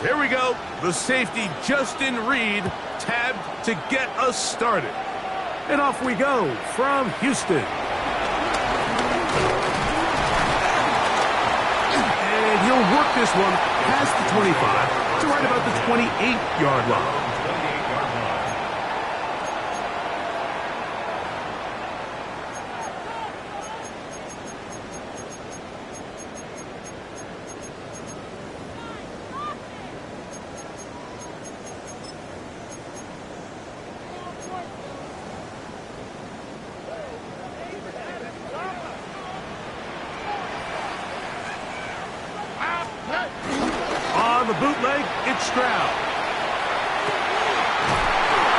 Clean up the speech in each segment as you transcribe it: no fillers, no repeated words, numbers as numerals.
Here we go. The safety, Justin Reed, tabbed to get us started. And off we go from Houston. And he'll work this one past the 25 to right about the 28-yard line. On the bootleg, it's Stroud.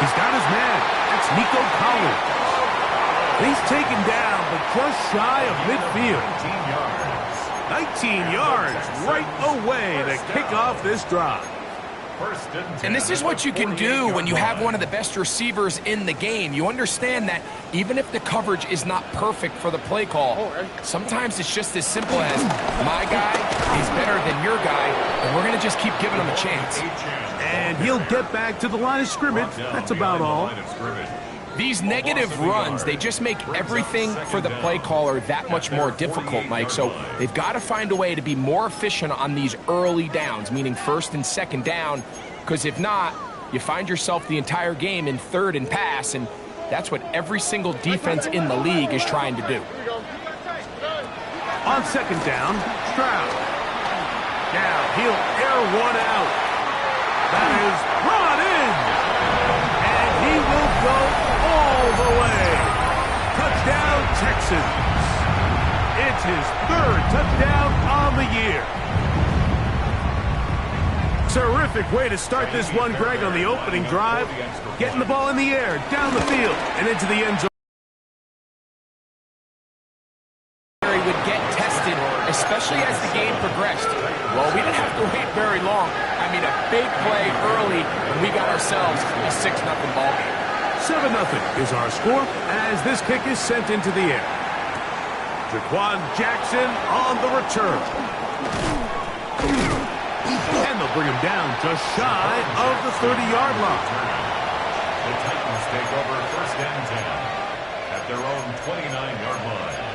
He's got his man. That's Nico Collins. He's taken down, but just shy of midfield. 19 yards right away to kick off this drive. And this is what you can do when you have one of the best receivers in the game. You understand that even if the coverage is not perfect for the play call, sometimes it's just as simple as my guy is better than your guy, and we're going to just keep giving him a chance. And he'll get back to the line of scrimmage. That's about all. These negative runs, they just make everything for the play caller that much more difficult, Mike. So they've got to find a way to be more efficient on these early downs, meaning first and second down, because if not, you find yourself the entire game in third and pass, and that's what every single defense in the league is trying to do. On second down, Stroud. Now he'll air one out. That is brought in. And he will go all the way. Touchdown, Texans. It's his third touchdown on the year. Terrific way to start this one, Greg, on the opening drive. Getting the ball in the air, down the field, and into the end zone. Would get tested, especially as the game progressed. Well, we didn't have to wait very long. I mean, a big play early, and we got ourselves a 6-0 ball game. 7-0 is our score as this kick is sent into the air. Jaquan Jackson on the return. And they'll bring him down just shy of the 30-yard line. The Titans take over first and 10 at their own 29-yard line.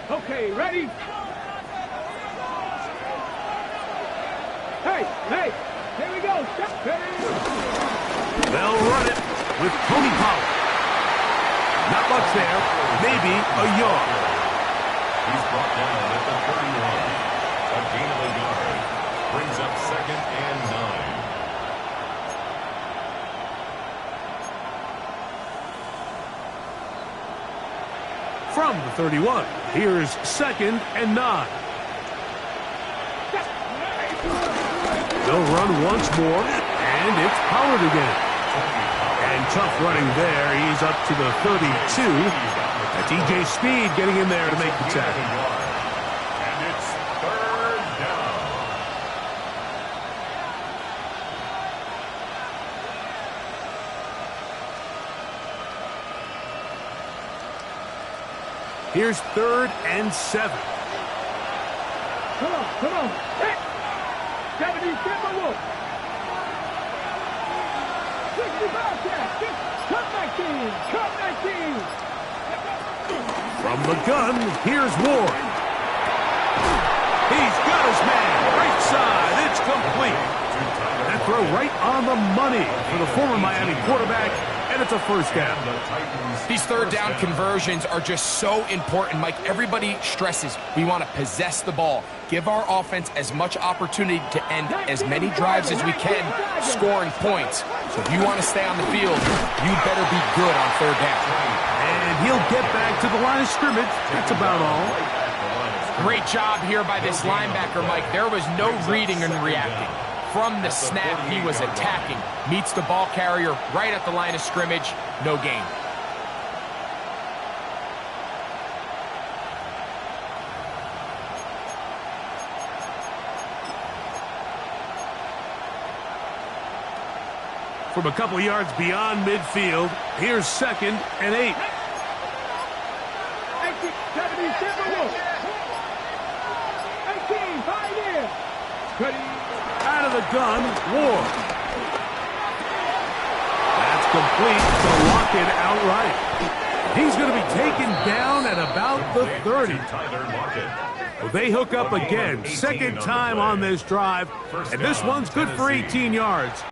Okay, ready? Hey, here we go. They'll run it with Tony Pollard. Not much there, maybe a yard. He's brought down at the 31. A gain of a yard. Brings up second and 9. From the 31, here's second and 9. They'll run once more, and it's Pollard again. And tough running there. He's up to the 32. That's E.J. Speed getting in there to make the tackle. And it's third down. Here's third and 7. Come on. Hey! 70, get my wolf. 65, Jack. Cut 19. From the gun, here's Ward. He's got his man. Right side. It's complete. That throw right on the money for the former Miami quarterback, and it's a first down. These third down conversions are just so important, Mike. Everybody stresses we want to possess the ball. Give our offense as much opportunity to end as many drives as we can, scoring points. So if you want to stay on the field, you better be good on third down. And he'll get back to the line of scrimmage. That's about all. Great job here by this linebacker, Mike. There was no reading and reacting. From the snap, he was attacking. Meets the ball carrier right at the line of scrimmage. No gain. From a couple yards beyond midfield, here's second and 8. Hey, Out of the gun, Ward. That's complete to lock it outright. He's going to be taken down at about the 30. Well, they hook up again, second time on this drive, and this one's good for 18 yards.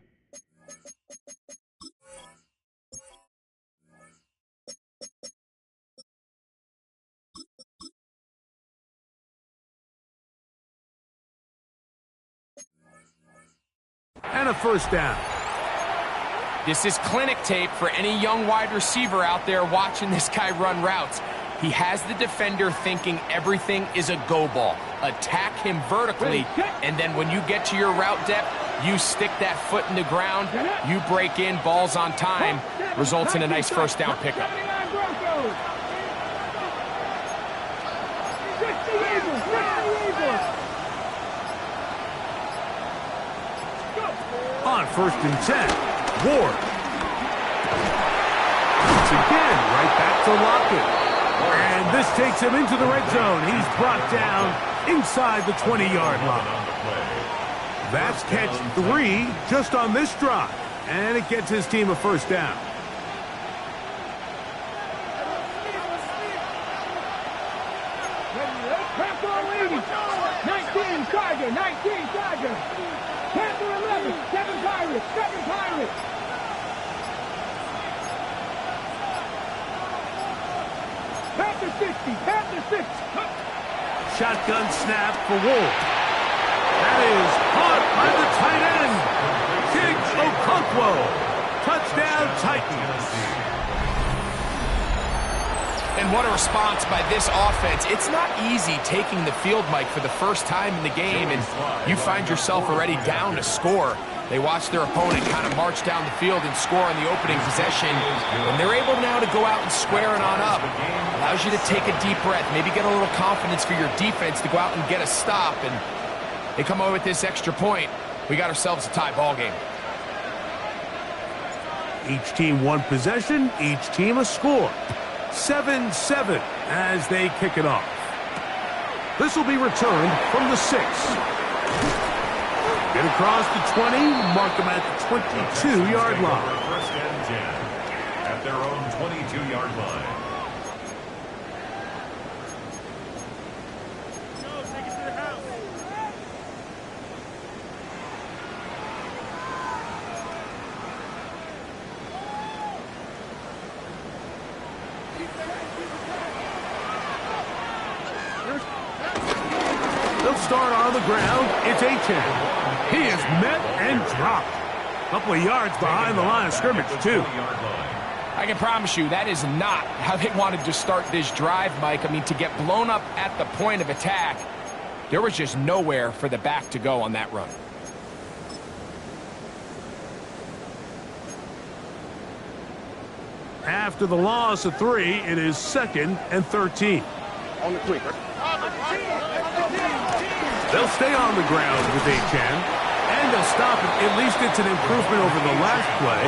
And a first down. This is clinic tape for any young wide receiver out there watching this guy run routes. He has the defender thinking everything is a go ball. Attack him vertically, and then when you get to your route depth, you stick that foot in the ground, you break in, balls on time, results in a nice first down pickup. On first and 10, Ward. Once again, right back to Lockett. And this takes him into the red zone. He's brought down inside the 20-yard line. That's catch 3 just on this drive. And it gets his team a first down. Charger, 19 Charger. Panther 11, 7 Pirates, 7 Pirates. Panther 60, Panther 6. Shotgun snap for Wolf. That is caught by the tight end. Diggs Okonkwo. Touchdown Titans. And what a response by this offense. It's not easy taking the field, Mike, for the first time in the game, and you find yourself already down to score. They watch their opponent kind of march down the field and score on the opening possession, and they're able now to go out and square it on up. Allows you to take a deep breath, maybe get a little confidence for your defense to go out and get a stop, and they come away with this extra point. We got ourselves a tie ball game. Each team one possession, each team a score. 7-7 as they kick it off. This will be returned from the 6. Get across the 20, mark them at the 22-yard line. First and 10 at their own 22-yard line. They'll start on the ground. It's Achane. He is met and dropped. A couple of yards behind the line of scrimmage, too. I can promise you that is not how they wanted to start this drive, Mike. I mean, to get blown up at the point of attack, there was just nowhere for the back to go on that run. After the loss of 3, it is 2nd and 13. On the quick. They'll stay on the ground with Achane, and they'll stop it. At least it's an improvement over the last play.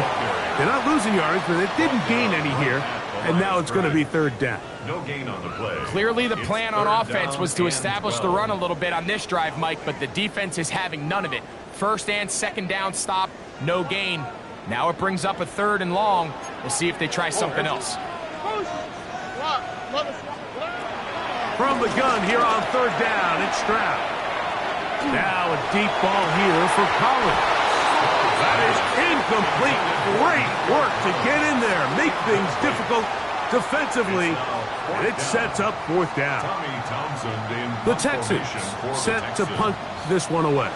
They're not losing yards, but it didn't gain any here, and now it's going to be 3rd down. No gain on the play. Clearly the plan on offense was to establish the run a little bit on this drive, Mike, but the defense is having none of it. 1st and 2nd down stop, no gain. Now it brings up a 3rd and long. We'll see if they try something else. From the gun here on 3rd down, it's Stroud. Now a deep ball here for Collins. That is incomplete. Great work to get in there, make things difficult defensively, and it sets up 4th down. The Texans set to punt this one away.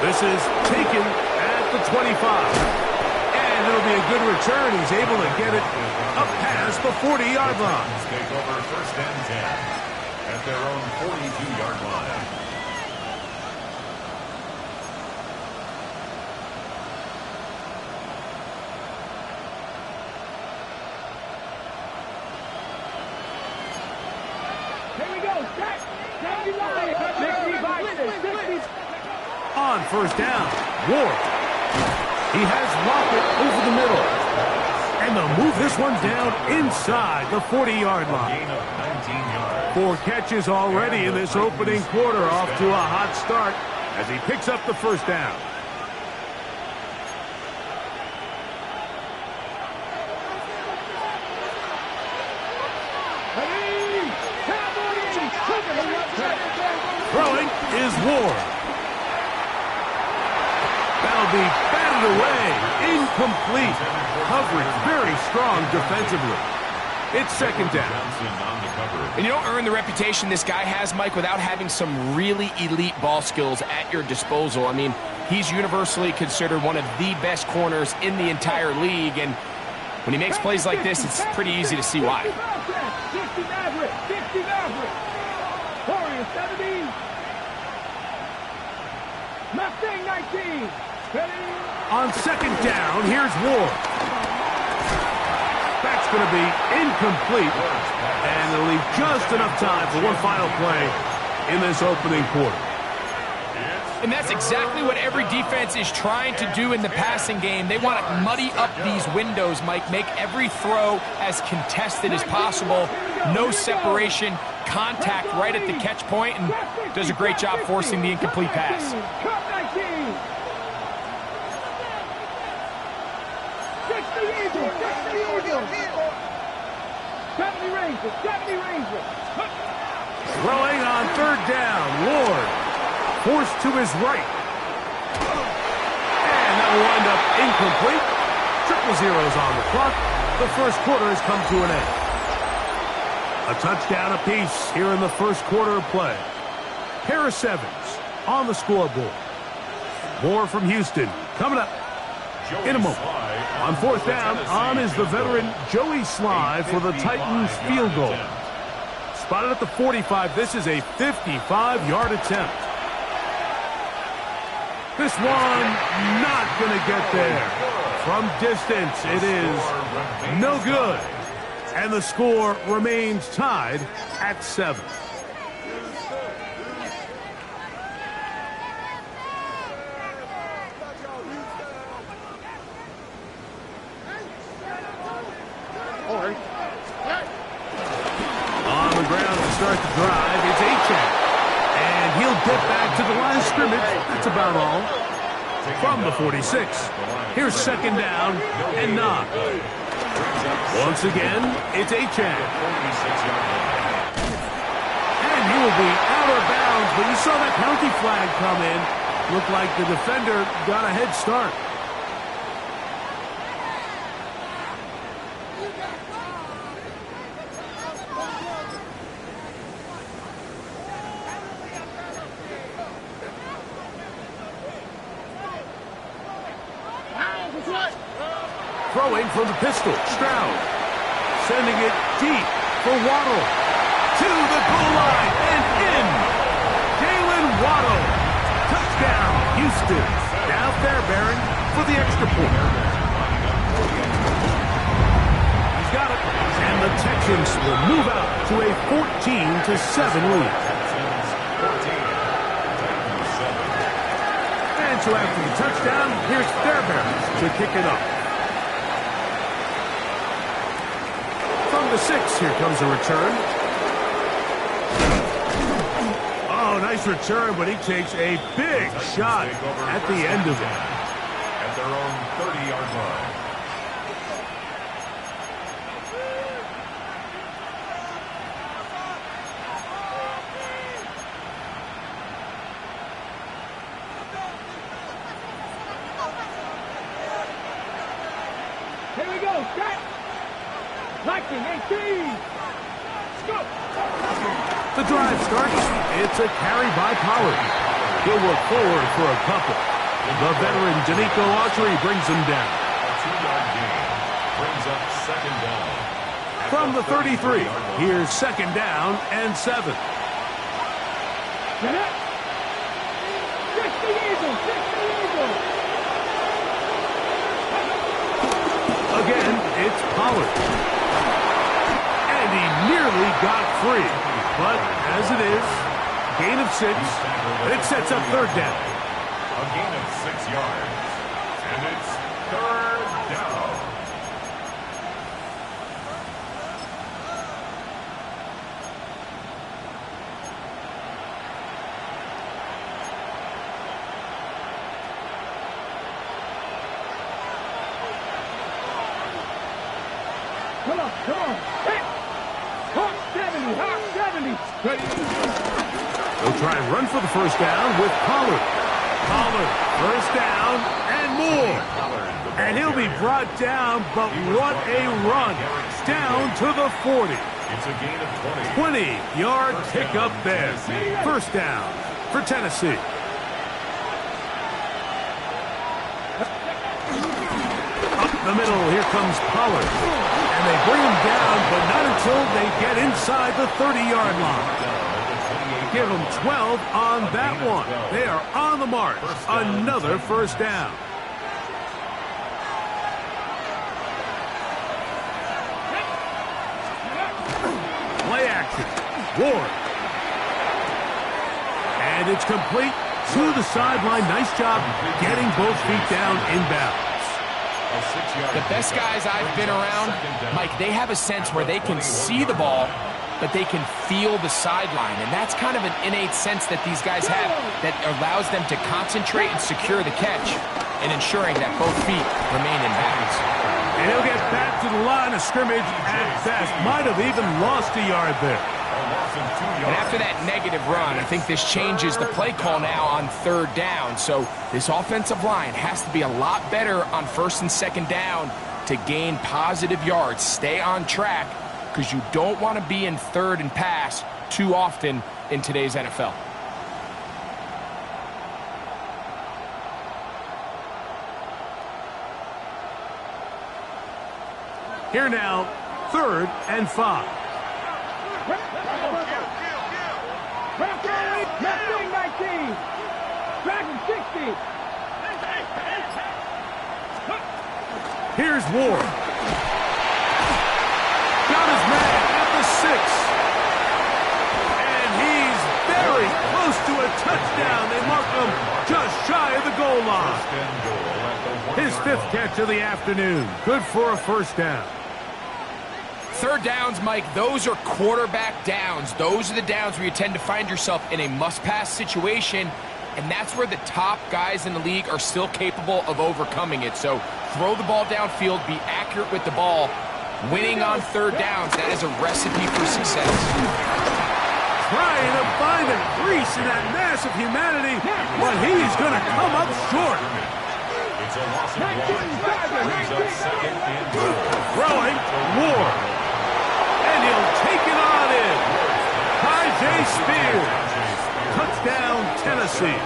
This is taken at the 25. And it'll be a good return. He's able to get it up past the 40-yard line. Take over 1st and 10 at their own 42-yard line. Here we go. Set. On 1st down, Ward. He has Lockett over the middle. And they'll move this one down inside the 40-yard line. Gain of 19 yards. 4 catches already in this opening quarter, off to a hot start as he picks up the first down. Throwing is Ward. That'll be batted away. Incomplete. Coverage very strong defensively. It's second down. And you don't earn the reputation this guy has, Mike, without having some really elite ball skills at your disposal. I mean, he's universally considered one of the best corners in the entire league, and when he makes plays like this, it's pretty easy to see why. 60 Maverick, 60 Maverick. Warriors 70. Mustang 19. Ready? On second down, here's Ward. That's going to be incomplete, and it'll leave just enough time for one final play in this opening quarter. And that's exactly what every defense is trying to do in the passing game. They want to muddy up these windows, Mike, make every throw as contested as possible. No separation, contact right at the catch point, and does a great job forcing the incomplete pass. 70 Rangers. Throwing on third down, Ward forced to his right. And that will wind up incomplete. Triple zeros on the clock. The first quarter has come to an end. A touchdown apiece here in the first quarter of play. Pair of sevens on the scoreboard. More from Houston coming up in a moment. On fourth down, on is the veteran Joey Sly for the Titans field goal. Spotted at the 45. This is a 55-yard attempt. This one not going to get there. From distance, it is no good. And the score remains tied at 7. On the ground to start the drive, it's Achane. And he'll get back to the line of scrimmage. That's about all. From the 46, here's second down and 9. Once again, it's Achane. And he will be out of bounds, but you saw that penalty flag come in. Looked like the defender got a head start. Throwing from the pistol, Stroud. Sending it deep for Waddle. To the goal line and in. Jalen Waddle. Touchdown, Houston. Now Fairbairn for the extra point. He's got it. And the Texans will move out to a 14-7 lead. And so after the touchdown, here's Fairbairn to kick it up. From the 6, here comes a return. Oh, nice return, but he takes a big shot at the end of it. At their own 30-yard line. Here we go, set. Lightning 18. Go. The drive starts. It's a carry by Pollard. He'll look forward for a couple. The veteran Danico Autry brings him down. A 2-yard gain brings up second down. From the 33, here's second down and 7. 60 Eagles, 60 Eagles. Again, it's Pollard. And he nearly got free. But as it is, gain of 6, and it sets up third down. A gain of 6 yards. And it's third down. Come on, come on. Hit. Hawk 70, Hawk 70. Ready. They'll try and run for the first down with Pollard. Pollard, first down and more. And he'll be brought down, but what a run. Down to the 40. It's a gain of 20. 20-yard pickup there. First down for Tennessee. Up the middle, here comes Pollard. And they bring him down, but not until they get inside the 30-yard line. Give them 12 on that one. They are on the march. Another first down. Play action. Ward. And it's complete to the sideline. Nice job getting both feet down inbounds. The best guys I've been around, Mike, they have a sense where they can see the ball, but they can feel the sideline. And that's kind of an innate sense that these guys have that allows them to concentrate and secure the catch and ensuring that both feet remain in bounds. And he'll get back to the line of scrimmage at best. Might have even lost a yard there. And after that negative run, I think this changes the play call now on third down. So this offensive line has to be a lot better on first and second down to gain positive yards. Stay on track because you don't want to be in third and pass too often in today's NFL. Here now, 3rd and 5. Left wing 19. Dragon 60. Here's Ward. Got his man at the 6. And he's very close to a touchdown. They mark him just shy of the goal line. His 5th catch of the afternoon. Good for a first down. Third downs, Mike, those are quarterback downs. Those are the downs where you tend to find yourself in a must-pass situation, and that's where the top guys in the league are still capable of overcoming it. So throw the ball downfield, be accurate with the ball. Winning on third downs, that is a recipe for success. Trying to find a crease in that mass of humanity, but he's going to come up short. It's a loss of 1. Brings up second and goal. Throwing, Ward. And he'll take it on in. J. Spears. Touchdown, Tennessee.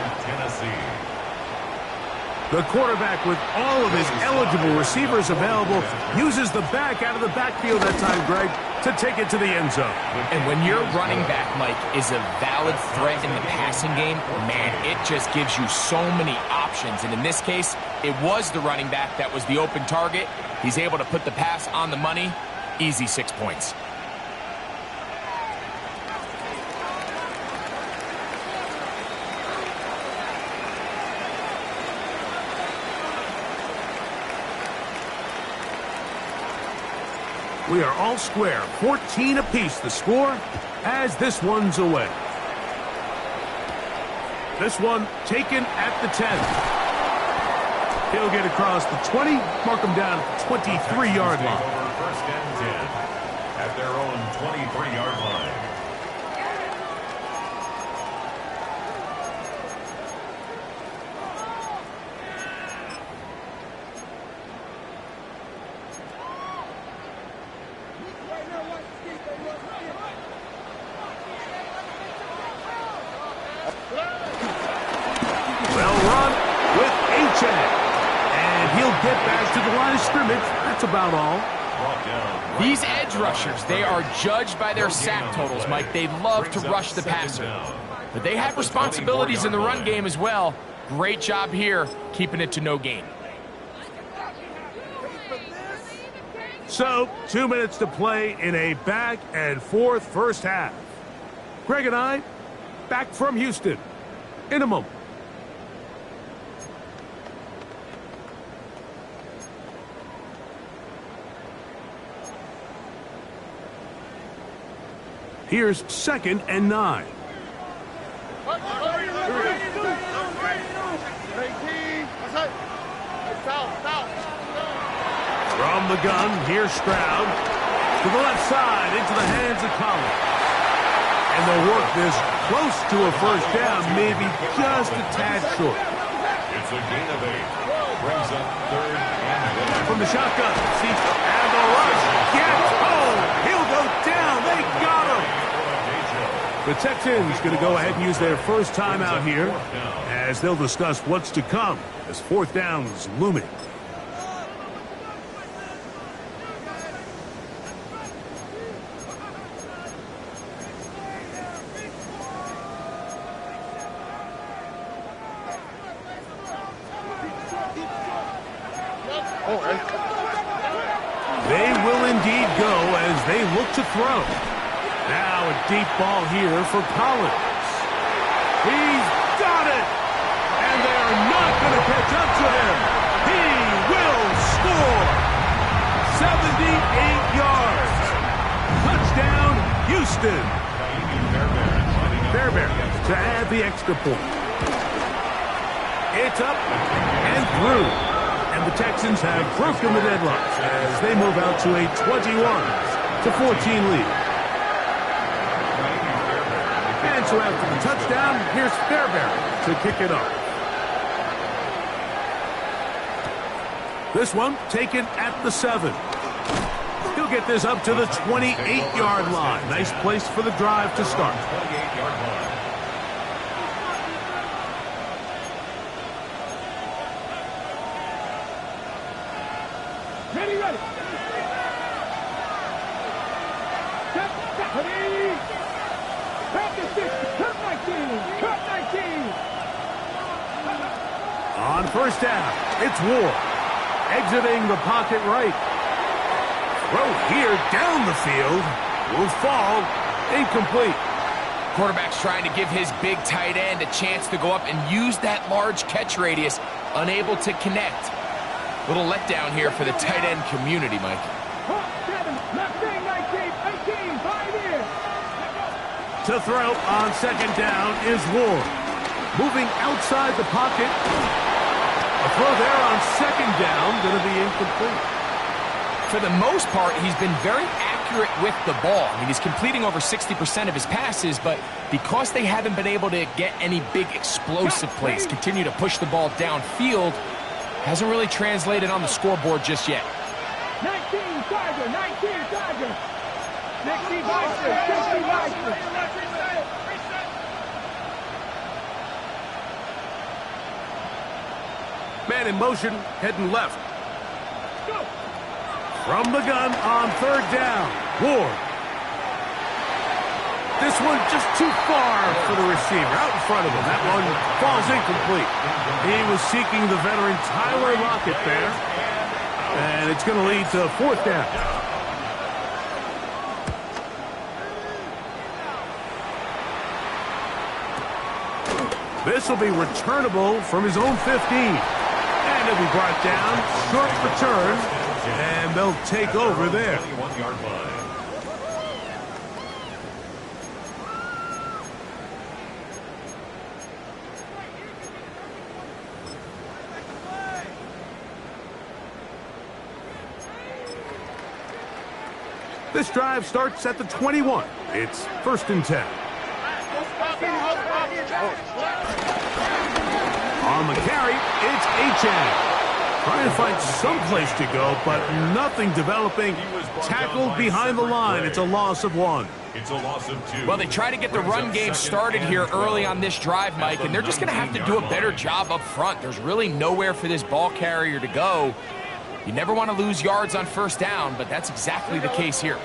The quarterback, with all of his eligible receivers available, uses the back out of the backfield that time, Greg, to take it to the end zone. And when your running back, Mike, is a valid threat in the passing game, man, it just gives you so many options. And in this case, it was the running back that was the open target. He's able to put the pass on the money. Easy 6 points. We are all square, 14 apiece the score as this one's away. This one taken at the 10. He'll get across the 20, mark him down at the 23-yard line. First and 10 at their own 23-yard line. Well run with H.A. And he'll get back to the line of scrimmage. That's about all. These edge rushers, they are judged by their sack totals, Mike. They love to rush the passer. But they have responsibilities in the run game as well. Great job here, keeping it to no gain. So, 2 minutes to play in a back-and-forth first half. Greg and I, back from Houston in a moment. Here's 2nd and 9. From the gun, here's Stroud. To the left side, into the hands of Collins. And they'll work this close to a first down, maybe just a tad short. It's a gain of 8. Brings up 3rd and 1. From the shotgun, and the rush gets home. He'll go down. They got him. The Texans going to go ahead and use their first timeout here as they'll discuss what's to come as 4th down's looming. They will indeed go as they look to throw. Now a deep ball here for Collins. He's got it! And they are not going to catch up to him. He will score! 78 yards. Touchdown, Houston. Fairbairn to add the extra point. It's up and through. And the Texans have broken the deadlock as they move out to a 21-14 lead. And so after the touchdown, here's Fairbairn to kick it off. This one taken at the 7. He'll get this up to the 28-yard line. Nice place for the drive to start. 28-yard line. Ready, ready. Cut the 6, cut 19, cut 19. On first down, it's Ward. Exiting the pocket right. Throw here down the field. Will fall. Incomplete. Quarterback's trying to give his big tight end a chance to go up and use that large catch radius. Unable to connect. Little letdown here for the tight end community, Mike. 7, left wing 19, 5 in. To throw on second down is Ward. Moving outside the pocket. A throw there on second down, going to be incomplete. For the most part, he's been very accurate with the ball. I mean, he's completing over 60% of his passes, but because they haven't been able to get any big explosive plays, continue to push the ball downfield, hasn't really translated on the scoreboard just yet. 19 Tiger, 19 Tiger. 60 Vicer, 60 Vicer. Man in motion, heading left. Go. From the gun on third down, Ward. This one just too far for the receiver, out in front of him. That one falls incomplete. He was seeking the veteran Tyler Lockett there, and it's going to lead to 4th down. This will be returnable from his own 15. And it'll be brought down, short return, and they'll take over there. 21-yard line. This drive starts at the 21. It's 1st and 10. On the carry, it's Achane. Trying to find some place to go, but nothing developing. Tackled behind the line. It's a loss of 1. It's a loss of 2. Well, they try to get the run game started here early on this drive, Mike, and they're just going to have to do a better job up front. There's really nowhere for this ball carrier to go. You never want to lose yards on first down, but that's exactly the case here.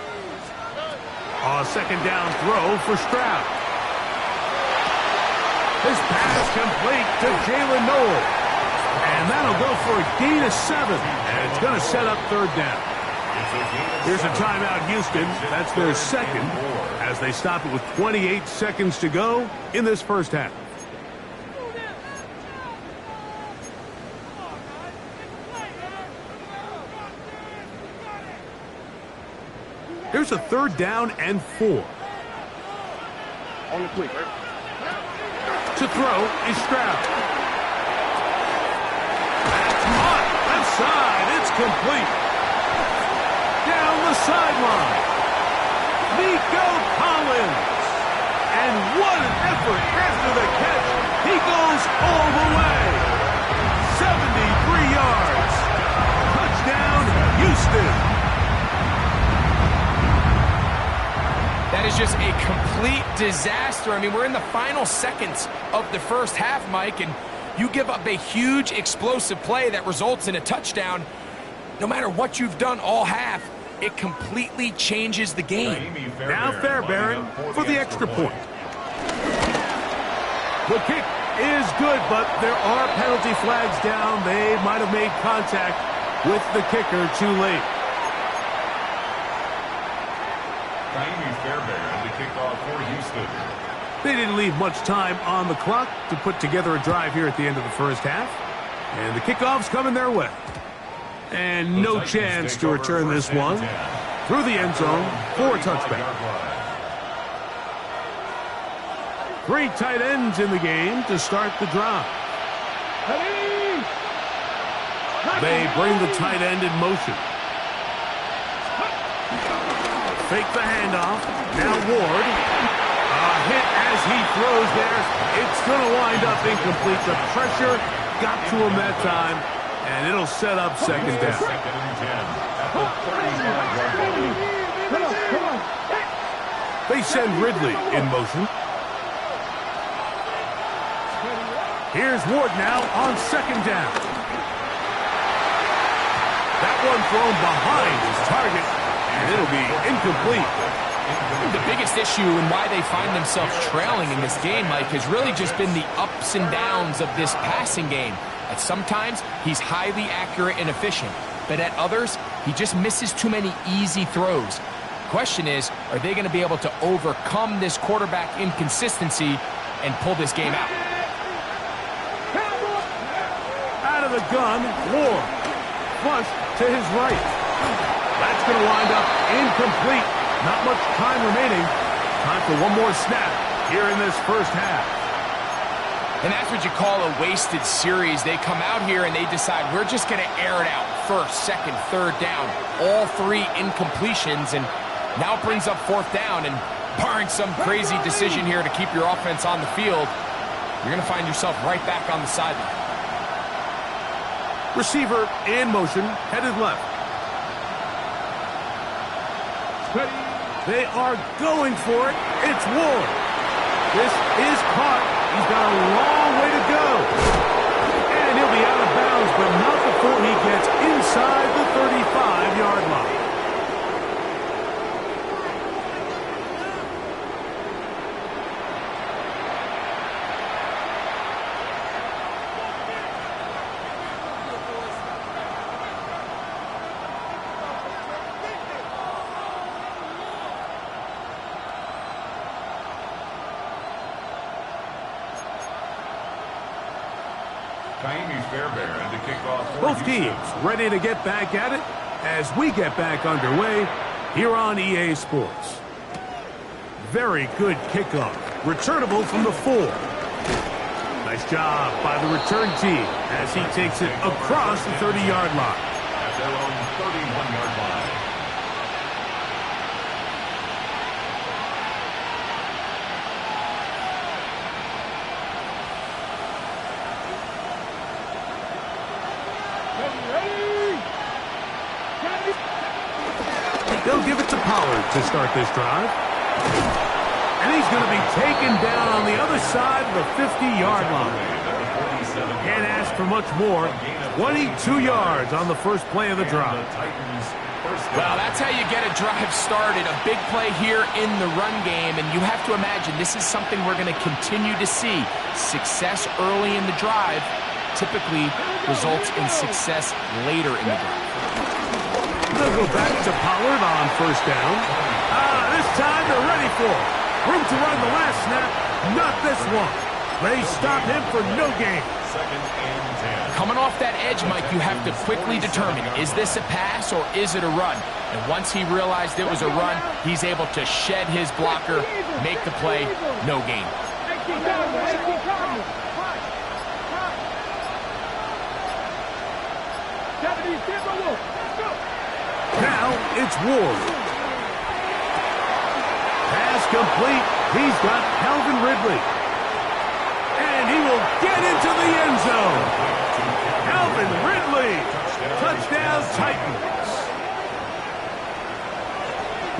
A second down throw for Stroud. His pass complete to Jalen Noel. And that'll go for a gain of 7. And it's going to set up third down. Here's a timeout, Houston. That's their second as they stop it with 28 seconds to go in this first half. Here's a 3rd down and 4. To throw is Stroud. That's caught. Left side. It's complete. Down the sideline. Nico Collins. And what an effort after the catch. He goes all the way. 73 yards. Touchdown, Houston. That is just a complete disaster. I mean, we're in the final seconds of the first half, Mike, and you give up a huge explosive play that results in a touchdown. No matter what you've done all half, it completely changes the game. Now Fairbairn for the extra point. The kick is good, but there are penalty flags down. They might have made contact with the kicker too late. Fairbairn to kick off for Houston. They didn't leave much time on the clock to put together a drive here at the end of the first half. And the kickoff's coming their way. And no chance to return this one through the end zone for a touchback. 3 tight ends in the game to start the drive. They bring the tight end in motion. Fake the handoff. Now Ward. A hit as he throws there. It's going to wind up incomplete. The pressure got to him that time, and it'll set up second down. Second and 10 at the 35-yard line. They send Ridley in motion. Here's Ward now on second down. That one thrown behind his target. And it'll be incomplete. The biggest issue and why they find themselves trailing in this game, Mike, has really just been the ups and downs of this passing game. At sometimes, he's highly accurate and efficient. But at others, he just misses too many easy throws. Question is, are they going to be able to overcome this quarterback inconsistency and pull this game out? Out of the gun, Ward. Flush to his right. That's going to wind up incomplete. Not much time remaining. Time for one more snap here in this first half. And that's what you call a wasted series. They come out here and they decide we're just going to air it out. First, second, third down. All 3 incompletions, and now it brings up fourth down. And barring some crazy decision here to keep your offense on the field, you're going to find yourself right back on the sideline. Receiver in motion, headed left. They are going for it. It's Ward. This is caught. He's got a long way to go. And he'll be out of bounds, but not before he gets inside the 35-yard line. Fairbairn to kick off for Both Houston. teams ready to get back at it as we get back underway here on EA Sports. Very good kickoff. Returnable from the 4. Nice job by the return team as he takes it across the 30-yard line. At their own 31-yard line. They'll give it to Pollard to start this drive. And he's going to be taken down on the other side of the 50-yard line. Can't ask for much more. 22 yards on the first play of the drive. Well, that's how you get a drive started. A big play here in the run game, and you have to imagine this is something we're going to continue to see. Success early in the drive typically results in success later in the drive. They'll go back to Pollard on first down. This time they're ready for it. Room to run the last snap. Not this one. They stop him for no gain. Second and 10. Coming off that edge, Mike, you have to quickly determine, is this a pass or is it a run? And once he realized it was a run, he's able to shed his blocker, make the play, no gain. Now it's Ward. Pass complete. He's got Calvin Ridley. And he will get into the end zone. Calvin Ridley. Touchdown Titans.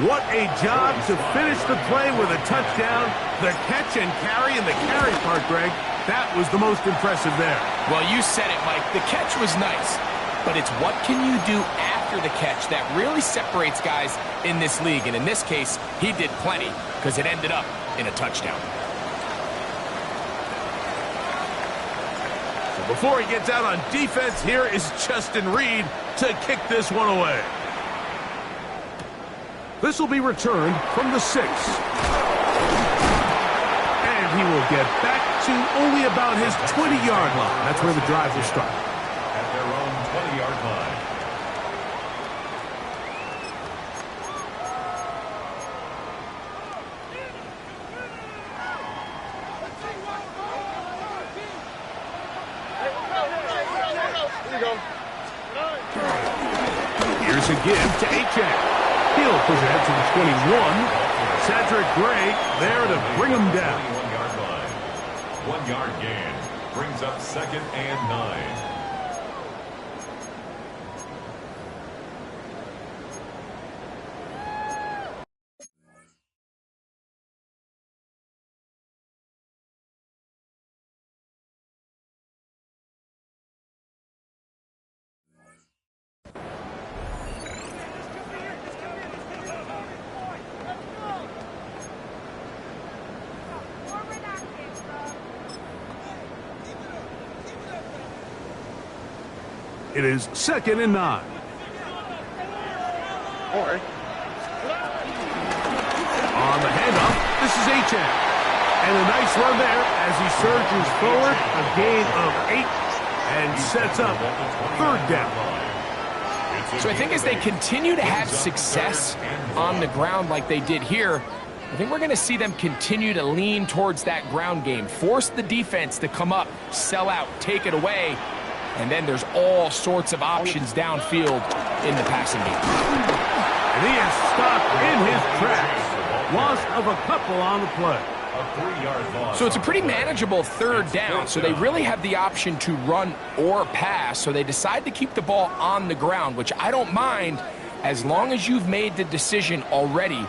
What a job to finish the play with a touchdown. The catch and carry, and the carry part, Greg, that was the most impressive there. Well, you said it, Mike. The catch was nice, but it's what can you do after the catch that really separates guys in this league. And in this case, he did plenty because it ended up in a touchdown. So before he gets out on defense, here is Justin Reed to kick this one away. This will be returned from the 6. And he will get back to only about his 20-yard line. That's where the drive will start. At their own 20-yard line. Here's a give to Achane. He'll push ahead to the 21. Cedric Gray there to bring him down. 21-yard line. 1-yard gain. Brings up 2nd and 9. It is 2nd and 9. On the handoff, this is Achane. And a nice run there as he surges forward, a gain of 8, and sets up 3rd down. So I think as they continue to have success on the ground like they did here, I think we're going to see them continue to lean towards that ground game, force the defense to come up, sell out, take it away, and then there's all sorts of options downfield in the passing game. And he is stopped in his tracks. Loss of a couple on the play. A 3-yard loss. So it's a pretty manageable 3rd down, so they really have the option to run or pass, so they decide to keep the ball on the ground, which I don't mind as long as you've made the decision already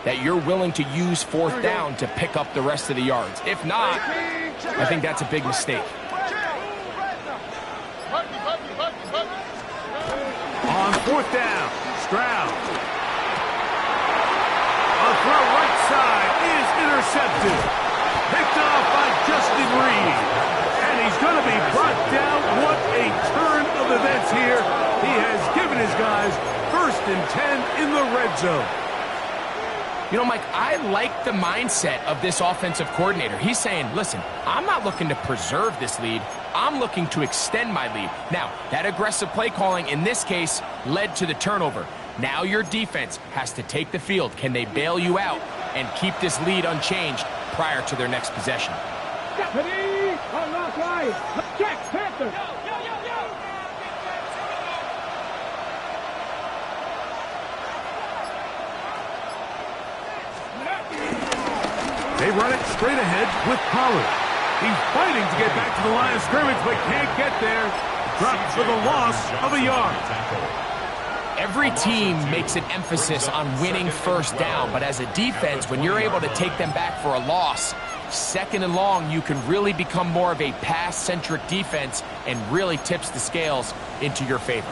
that you're willing to use 4th down to pick up the rest of the yards. If not, I think that's a big mistake. On 4th down, Stroud. A throw right side is intercepted. Picked off by Justin Reed. And he's going to be brought down. What a turn of events here. He has given his guys 1st and 10 in the red zone. You know, Mike, I like the mindset of this offensive coordinator. He's saying, listen, I'm not looking to preserve this lead. I'm looking to extend my lead. Now, that aggressive play calling in this case led to the turnover. Now your defense has to take the field. Can they bail you out and keep this lead unchanged prior to their next possession? Stephanie on left line. Check, Panther. They run it straight ahead with Pollard. He's fighting to get back to the line of scrimmage, but can't get there. Drops for the loss of a yard. Every team makes an emphasis on winning 1st down, but as a defense, when you're able to take them back for a loss, 2nd and long, you can really become more of a pass-centric defense and really tips the scales into your favor.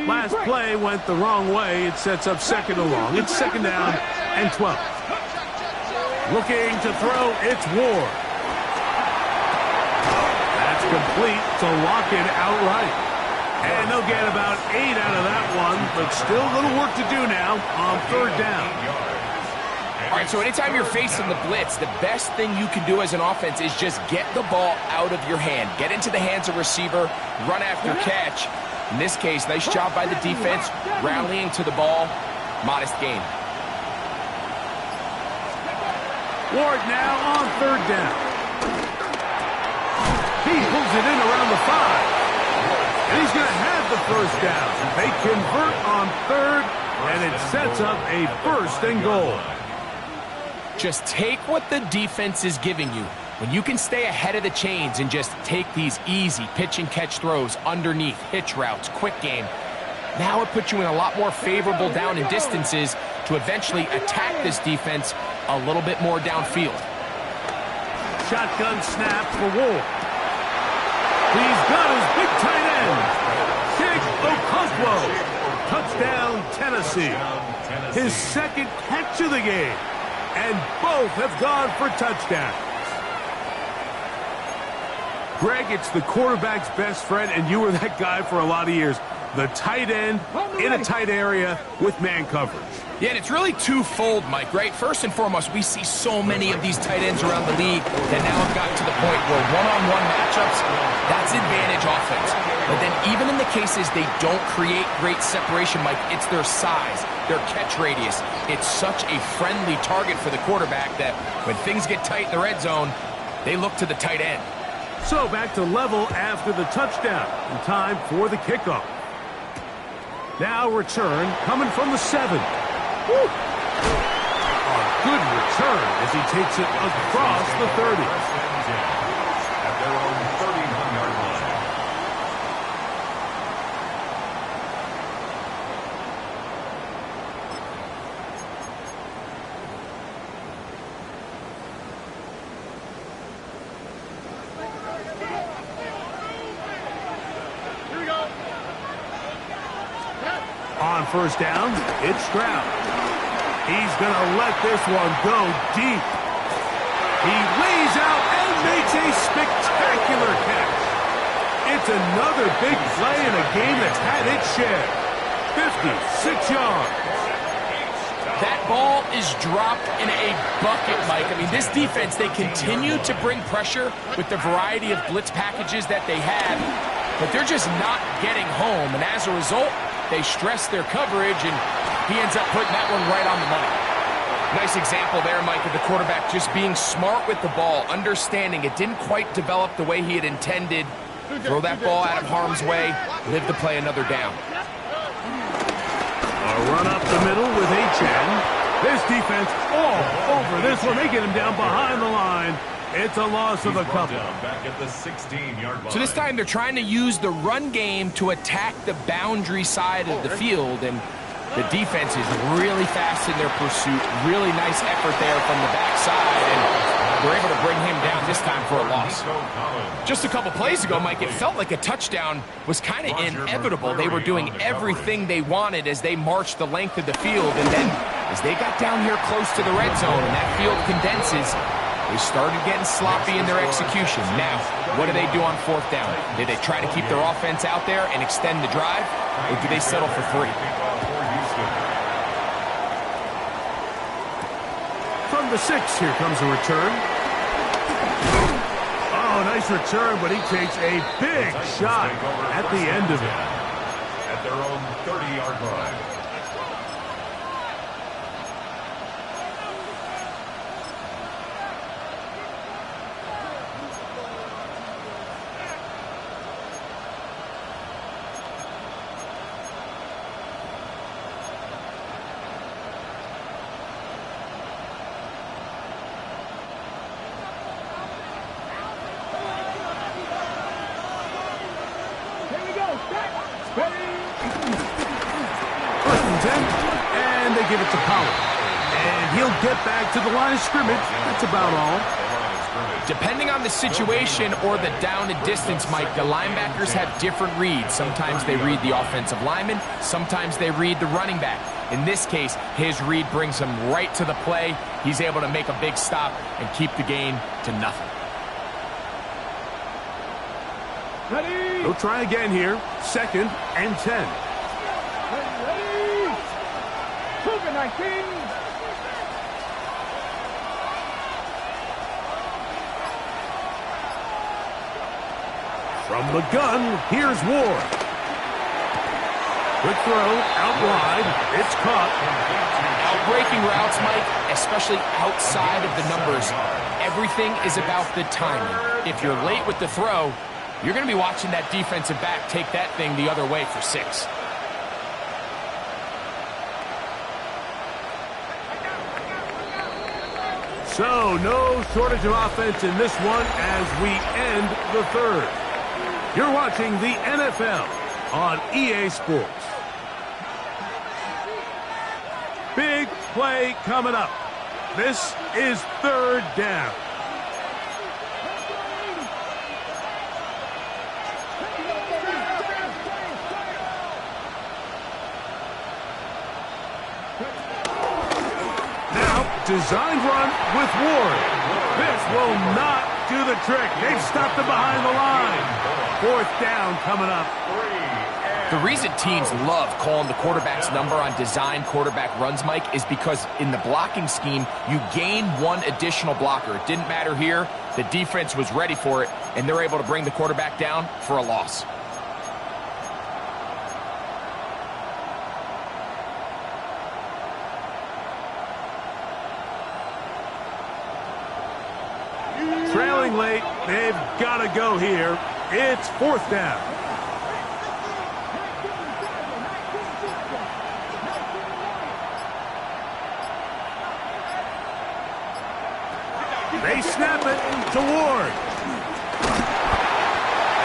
Last play went the wrong way. It sets up 2nd and long. It's 2nd down and 12. Looking to throw, it's Ward. That's complete to lock it outright. And they'll get about 8 out of that one, but still a little work to do now on 3rd down. All right, so anytime you're facing the blitz, the best thing you can do as an offense is just get the ball out of your hand. Get into the hands of receiver, run after catch. In this case, nice job by the defense, rallying to the ball. Modest gain. Ward now on third down. He pulls it in around the 5. And he's going to have the first down. They convert on third, and it sets up a first and goal. Just take what the defense is giving you. When you can stay ahead of the chains and just take these easy pitch and catch throws underneath, hitch routes, quick game, now it puts you in a lot more favorable down and distances to eventually attack this defense a little bit more downfield. Shotgun snap for Ward. He's got his big tight end, Big Okonkwo. Touchdown, Tennessee. His second catch of the game. And both have gone for touchdowns. Greg, it's the quarterback's best friend, and you were that guy for a lot of years. The tight end in a tight area with man coverage. Yeah, and it's really twofold, Mike, right? First and foremost, we see so many of these tight ends around the league that now have gotten to the point where one-on-one matchups, that's advantage offense. But then even in the cases they don't create great separation, Mike, it's their size, their catch radius. It's such a friendly target for the quarterback that when things get tight in the red zone, they look to the tight end. So back to level after the touchdown. And time for the kickoff. Now return coming from the 7. Woo. A good return as he takes it across the 30. At their own 31-yard line. Here we go. On first down, it's Stroud. He's going to let this one go deep. He lays out and makes a spectacular catch. It's another big play in a game that's had its share. 56 yards. That ball is dropped in a bucket, Mike. I mean, this defense, they continue to bring pressure with the variety of blitz packages that they have, but they're just not getting home. And as a result, they stress their coverage, and he ends up putting that one right on the money. Nice example there, Mike, of the quarterback just being smart with the ball, understanding it didn't quite develop the way he had intended. Throw that ball out of harm's way, live to play another down. A run up the middle with H.N. This defense all over this one. They get him down behind the line. It's a loss of a couple. Back at the 16-yard line. So this time they're trying to use the run game to attack the boundary side of the field, and the defense is really fast in their pursuit. Really nice effort there from the backside, and they're able to bring him down this time for a loss. Just a couple plays ago, Mike, it felt like a touchdown was kind of inevitable. They were doing everything they wanted as they marched the length of the field, and then as they got down here close to the red zone and that field condenses, they started getting sloppy in their execution. Now, what do they do on fourth down? Do they try to keep their offense out there and extend the drive, or do they settle for 3? From the 6, here comes a return. Oh, nice return, but he takes a big shot at the end of it. At their own 30-yard line. And they give it to Pollard. And he'll get back to the line of scrimmage. That's about all. Depending on the situation or the down and distance, Mike, the linebackers have different reads. Sometimes they read the offensive lineman. Sometimes they read the running back. In this case, his read brings him right to the play. He's able to make a big stop and keep the gain to nothing. Ready? They'll try again here. 2nd and 10. Ready? 19. From the gun, here's Ward. Quick throw, out wide. It's caught. Out-breaking routes, Mike, especially outside of the numbers, everything is about the timing. If you're late with the throw, you're going to be watching that defensive back take that thing the other way for 6. So, no shortage of offense in this one as we end the third. You're watching the NFL on EA Sports. Big play coming up. This is third down. Now, designed run with Ward. This will not do the trick. They've stopped him behind the line. Fourth down coming up. The reason teams love calling the quarterback's number on design quarterback runs, Mike, is because in the blocking scheme, you gain one additional blocker. It didn't matter here. The defense was ready for it, and they're able to bring the quarterback down for a loss. Trailing late, they've got to go here. It's fourth down. They snap it to Ward.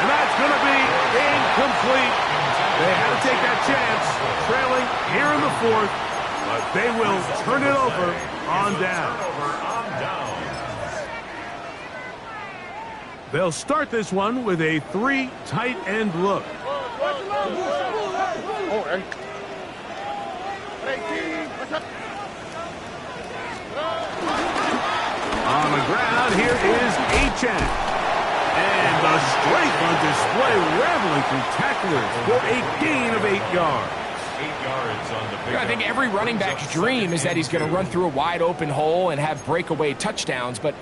And that's going to be incomplete. They had to take that chance, trailing here in the fourth, but they will turn it over on down. They'll start this one with a 3 tight end look. On the ground, here is Achane. And the strength on display, rattling through tacklers for a gain of 8 yards. 8 yards on the big. I think every running back's dream is that he's going to run through a wide open hole and have breakaway touchdowns, but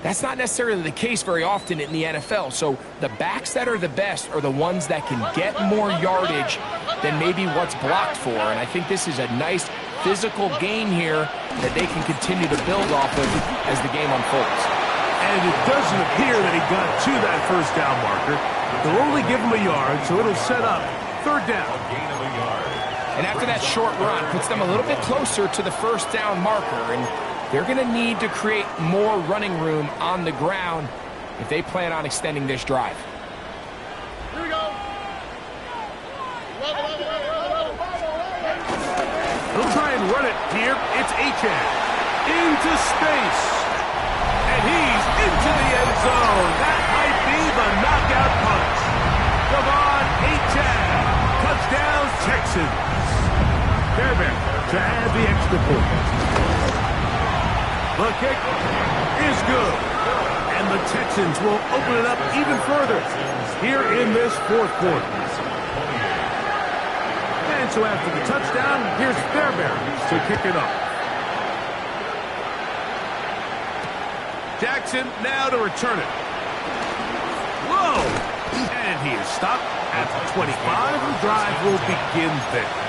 that's not necessarily the case very often in the NFL. So the backs that are the best are the ones that can get more yardage than maybe what's blocked for. And I think this is a nice physical gain here that they can continue to build off of as the game unfolds. And it doesn't appear that he got to that first down marker. They'll only give him a yard, so it'll set up third down. Gain of a yard. And after that short run, puts them a little bit closer to the first down marker. And they're going to need to create more running room on the ground if they plan on extending this drive. Here we go. They'll try and run it here. It's Achane. Into space. And he's into the end zone. That might be the knockout punch. Devon Achane. Touchdown, Texans. Fairbairn to add the extra point. The kick is good. And the Texans will open it up even further here in this fourth quarter. And so after the touchdown, here's Fairbairn to kick it off. Jackson now to return it. Whoa! And he is stopped at the 25. The drive will begin there.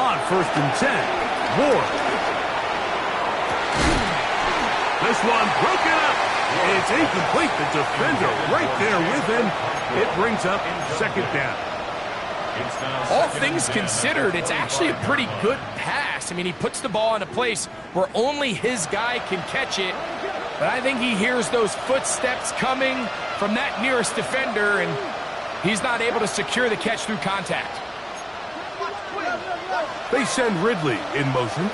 On 1st and 10, Ward. This one broken up. It's incomplete. The defender right there with him. It brings up second down. All things considered, it's actually a pretty good pass. I mean, he puts the ball in a place where only his guy can catch it. But I think he hears those footsteps coming from that nearest defender, and he's not able to secure the catch through contact. They send Ridley in motion.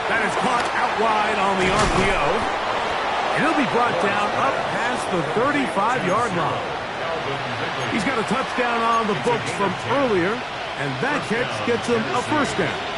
That is caught out wide on the RPO. And he'll be brought down up past the 35-yard line. He's got a touchdown on the books from earlier, And that catch gets them a first down.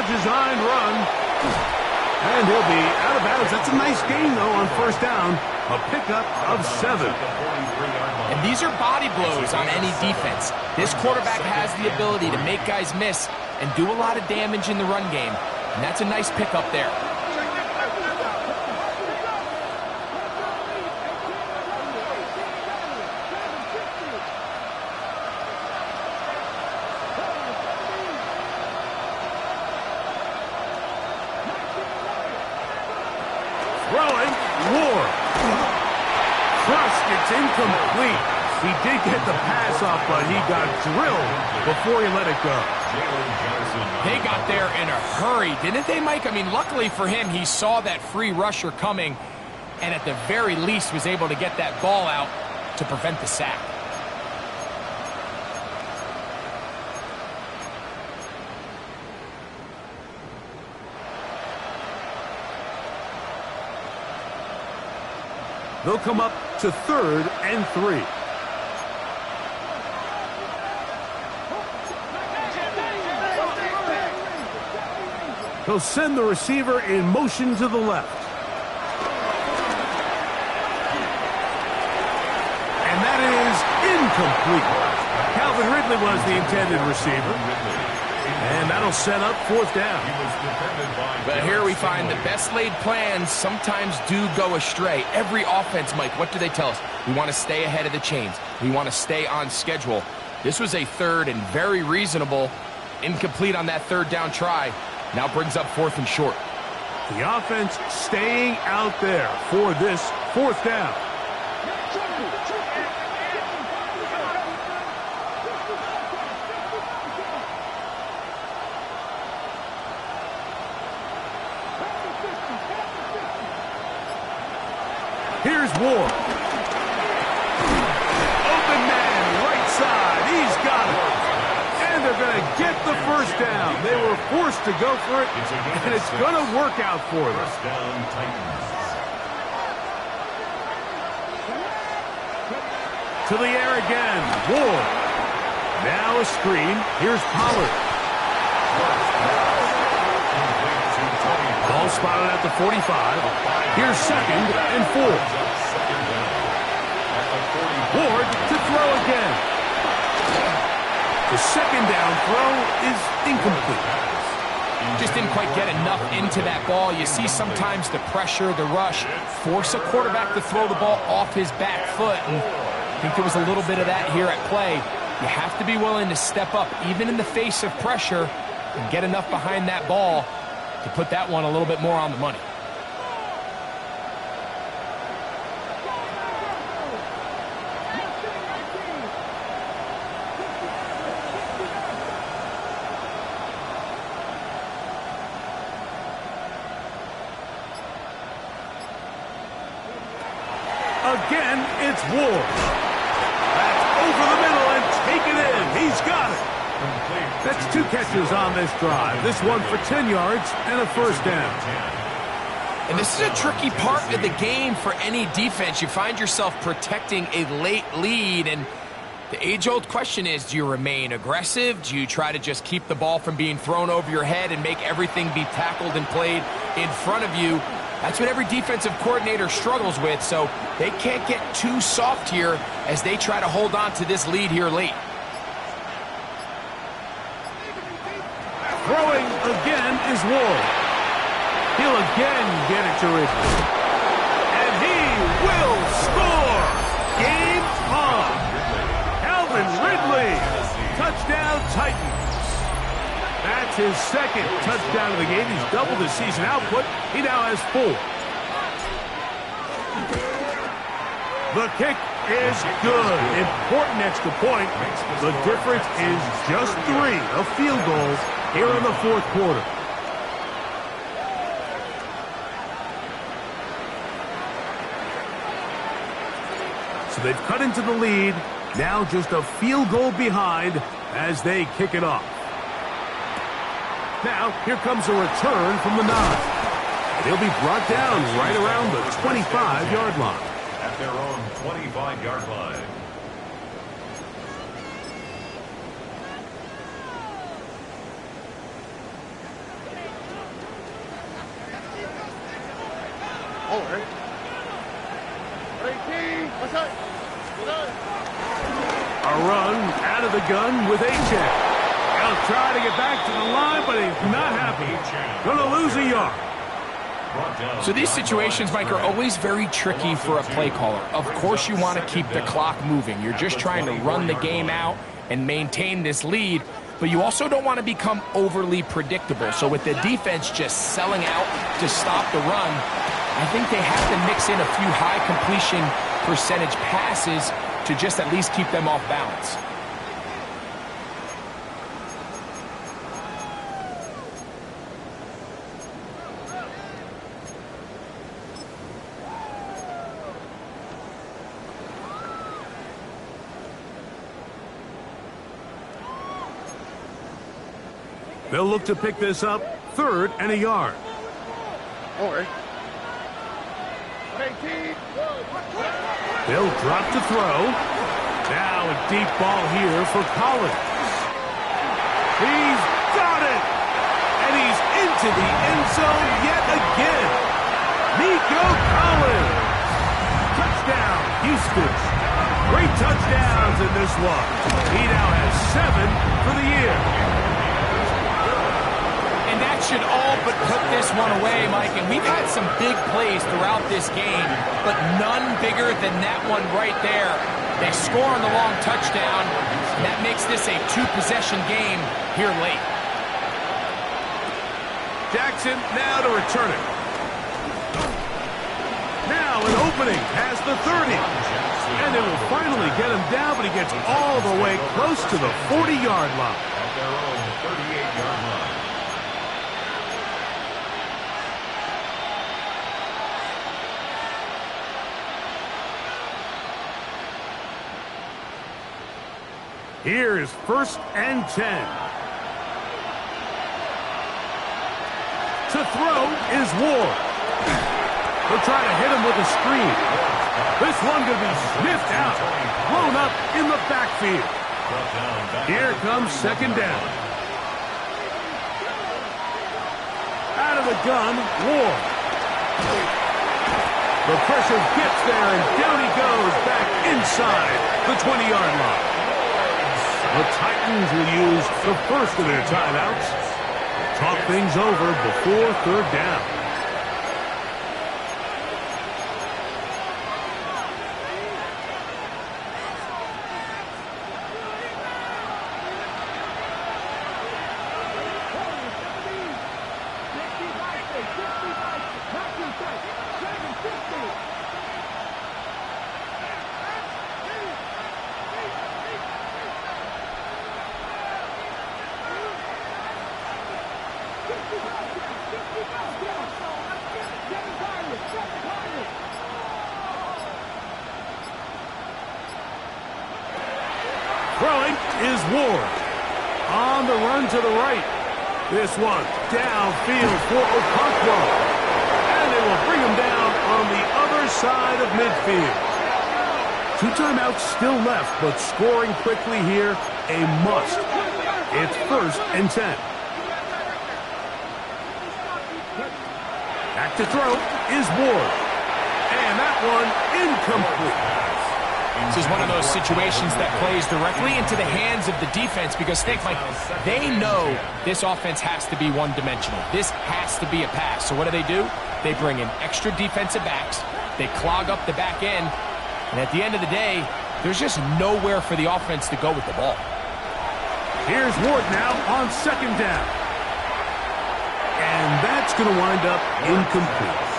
Design run, and he'll be out of bounds. That's a nice gain, though, on first down. A pickup of 7. And these are body blows on any defense. This quarterback has the ability to make guys miss and do a lot of damage in the run game, and that's a nice pickup there. Throwing, Ward. Crushed, it's incomplete. He did get the pass off, but he got drilled before he let it go. They got there in a hurry, didn't they, Mike? I mean, luckily for him, he saw that free rusher coming, and at the very least was able to get that ball out to prevent the sack. They'll come up to 3rd and 3. He'll send the receiver in motion to the left. And that is incomplete. Calvin Ridley was the intended receiver. And that'll set up 4th down. But here we find the best laid plans sometimes do go astray. Every offense, Mike, what do they tell us? We want to stay ahead of the chains. We want to stay on schedule. This was a 3rd and very reasonable. Incomplete on that 3rd down try. Now brings up 4th and short. The offense staying out there for this 4th down. Here's Ward. Open man, right side. He's got it. And they're going to get the first down. They were forced to go for it, and it's going to work out for them. First down, Titans. To the air again. Ward. Now a screen. Here's Pollard. Ball spotted at the 45. Here's 2nd and 4. Ward to throw again. The 2nd down throw is incomplete. Just didn't quite get enough into that ball. You see sometimes the pressure, the rush, force a quarterback to throw the ball off his back foot. And I think there was a little bit of that here at play. You have to be willing to step up, even in the face of pressure, and get enough behind that ball to put that one a little bit more on the money. Again, it's Ward. That's over the middle and taken in. He's got it. That's 2 catches on this drive. This one for 10 yards and a first down. And this is a tricky part of the game for any defense. You find yourself protecting a late lead, and the age-old question is, do you remain aggressive? Do you try to just keep the ball from being thrown over your head and make everything be tackled and played in front of you? That's what every defensive coordinator struggles with, so they can't get too soft here as they try to hold on to this lead here late. Throwing again is Ward. He'll again get it to Ridley. And he will score! Game on! Calvin Ridley! Touchdown Titans! That's his 2nd touchdown of the game. He's doubled his season output. He now has 4. The kick is good. Important extra point. The difference is just 3. A field goal here in the 4th quarter. So they've cut into the lead. Now just a field goal behind as they kick it off. Now, here comes a return from the 9. And he'll be brought down right around the 25-yard line. At their own 25-yard line. A run out of the gun with A-Check. He'll try to get back to the line, but he's not happy. Gonna lose a yard. So these situations, Mike, are always very tricky for a play caller. Of course you want to keep the clock moving. You're just trying to run the game out and maintain this lead, but you also don't want to become overly predictable. So with the defense just selling out to stop the run, I think they have to mix in a few high completion percentage passes to just at least keep them off balance. They'll look to pick this up, 3rd and a yard. They'll drop to throw. Now a deep ball here for Collins. He's got it! And he's into the end zone yet again. Nico Collins. Touchdown, Houston. 3 touchdowns in this one. He now has 7 for the year. And that should all but put this one away, Mike. And we've had some big plays throughout this game, but none bigger than that one right there. They score on the long touchdown, and that makes this a 2-possession game here late. Jackson now to return it. Now an opening past the 30. And it will finally get him down, but he gets all the way close to the 40-yard line. At their own 38-yard line. Here is 1st and 10. To throw is Ward. They'll try to hit him with a screen. This one going to be sniffed out, blown up in the backfield. Here comes 2nd down. Out of the gun, Ward. The pressure gets there, and down he goes back inside the 20-yard line. The Titans will use the first of their timeouts. Talk things over before 3rd down. Throwing is Ward. On the run to the right. This one downfield for Okonkwo. And they will bring him down on the other side of midfield. 2 timeouts still left, but scoring quickly here, a must. It's 1st and 10. Back to throw is Ward. And that one incomplete. This is one of those situations that plays directly into the hands of the defense because, think, Mike, they know this offense has to be one-dimensional. This has to be a pass. So what do? They bring in extra defensive backs. They clog up the back end. And at the end of the day, there's just nowhere for the offense to go with the ball. Here's Ward now on 2nd down. And that's going to wind up incomplete.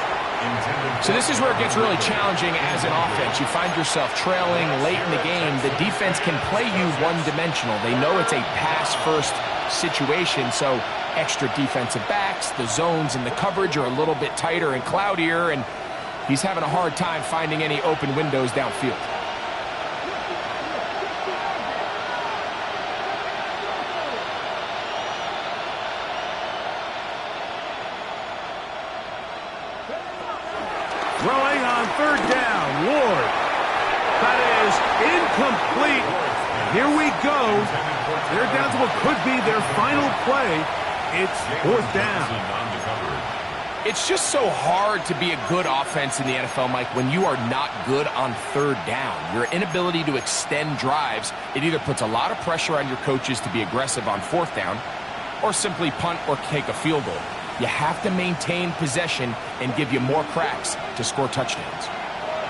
So this is where it gets really challenging as an offense. You find yourself trailing late in the game. The defense can play you one-dimensional. They know it's a pass-first situation, so extra defensive backs, the zones and the coverage are a little bit tighter and cloudier, and he's having a hard time finding any open windows downfield. Throwing on third down. Ward. That is incomplete. Here we go. They're down to what could be their final play. It's fourth down. It's just so hard to be a good offense in the NFL, Mike, when you are not good on third down. Your inability to extend drives, it either puts a lot of pressure on your coaches to be aggressive on fourth down or simply punt or take a field goal. You have to maintain possession and give you more cracks to score touchdowns.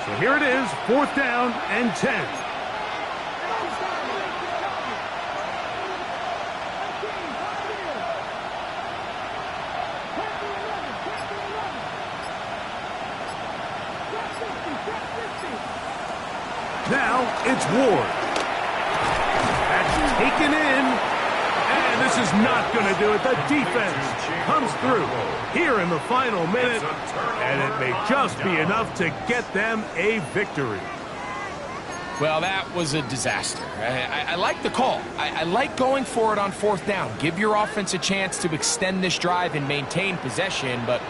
So here it is, fourth down and 10. Now it's Ward. That's taken in. And this is not going to do it. The defense comes through here in the final minute. And it may just be enough to get them a victory. Well, that was a disaster. I like the call. I like going for it on fourth down. Give your offense a chance to extend this drive and maintain possession. But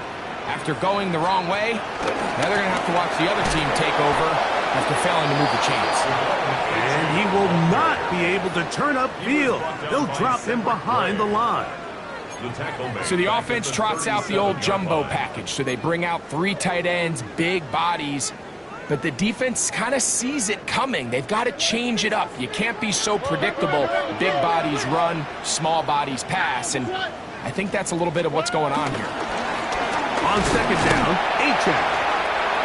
after going the wrong way, now they're going to have to watch the other team take over after failing to move the chains. And he will not be able to turn upfield. They'll drop him behind the line. So the offense trots out the old jumbo package. So they bring out 3 tight ends, big bodies. But the defense kind of sees it coming. They've got to change it up. You can't be so predictable. Big bodies run, small bodies pass. And I think that's a little bit of what's going on here. On second down, H.A.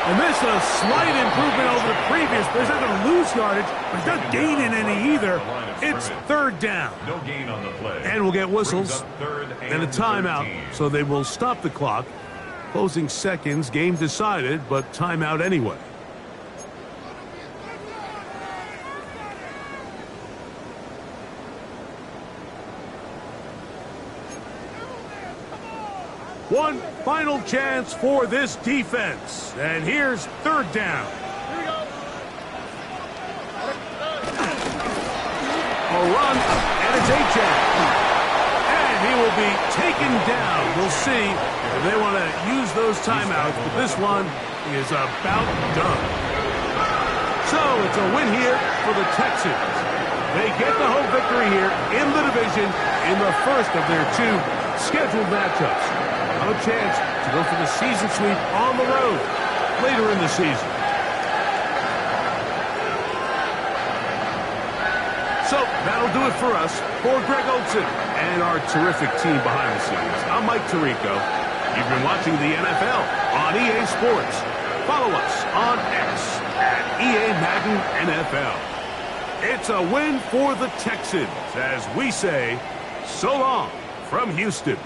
And this is a slight improvement over the previous. He's not going to lose yardage, but he's not gaining any either. It's third down. No gain on the play. And we'll get whistles and a timeout, so they will stop the clock. Closing seconds, game decided, but timeout anyway. One final chance for this defense. And here's third down. A run, and it's H.A. And he will be taken down. We'll see if they want to use those timeouts, but this one is about done. So it's a win here for the Texans. They get the home victory here in the division in the first of their 2 scheduled matchups. No chance to go for the season sweep on the road later in the season. So that'll do it for us. For Greg Olson and our terrific team behind the scenes, I'm Mike Tirico. You've been watching the NFL on EA Sports. Follow us on X at EA Madden NFL. It's a win for the Texans as we say so long from Houston.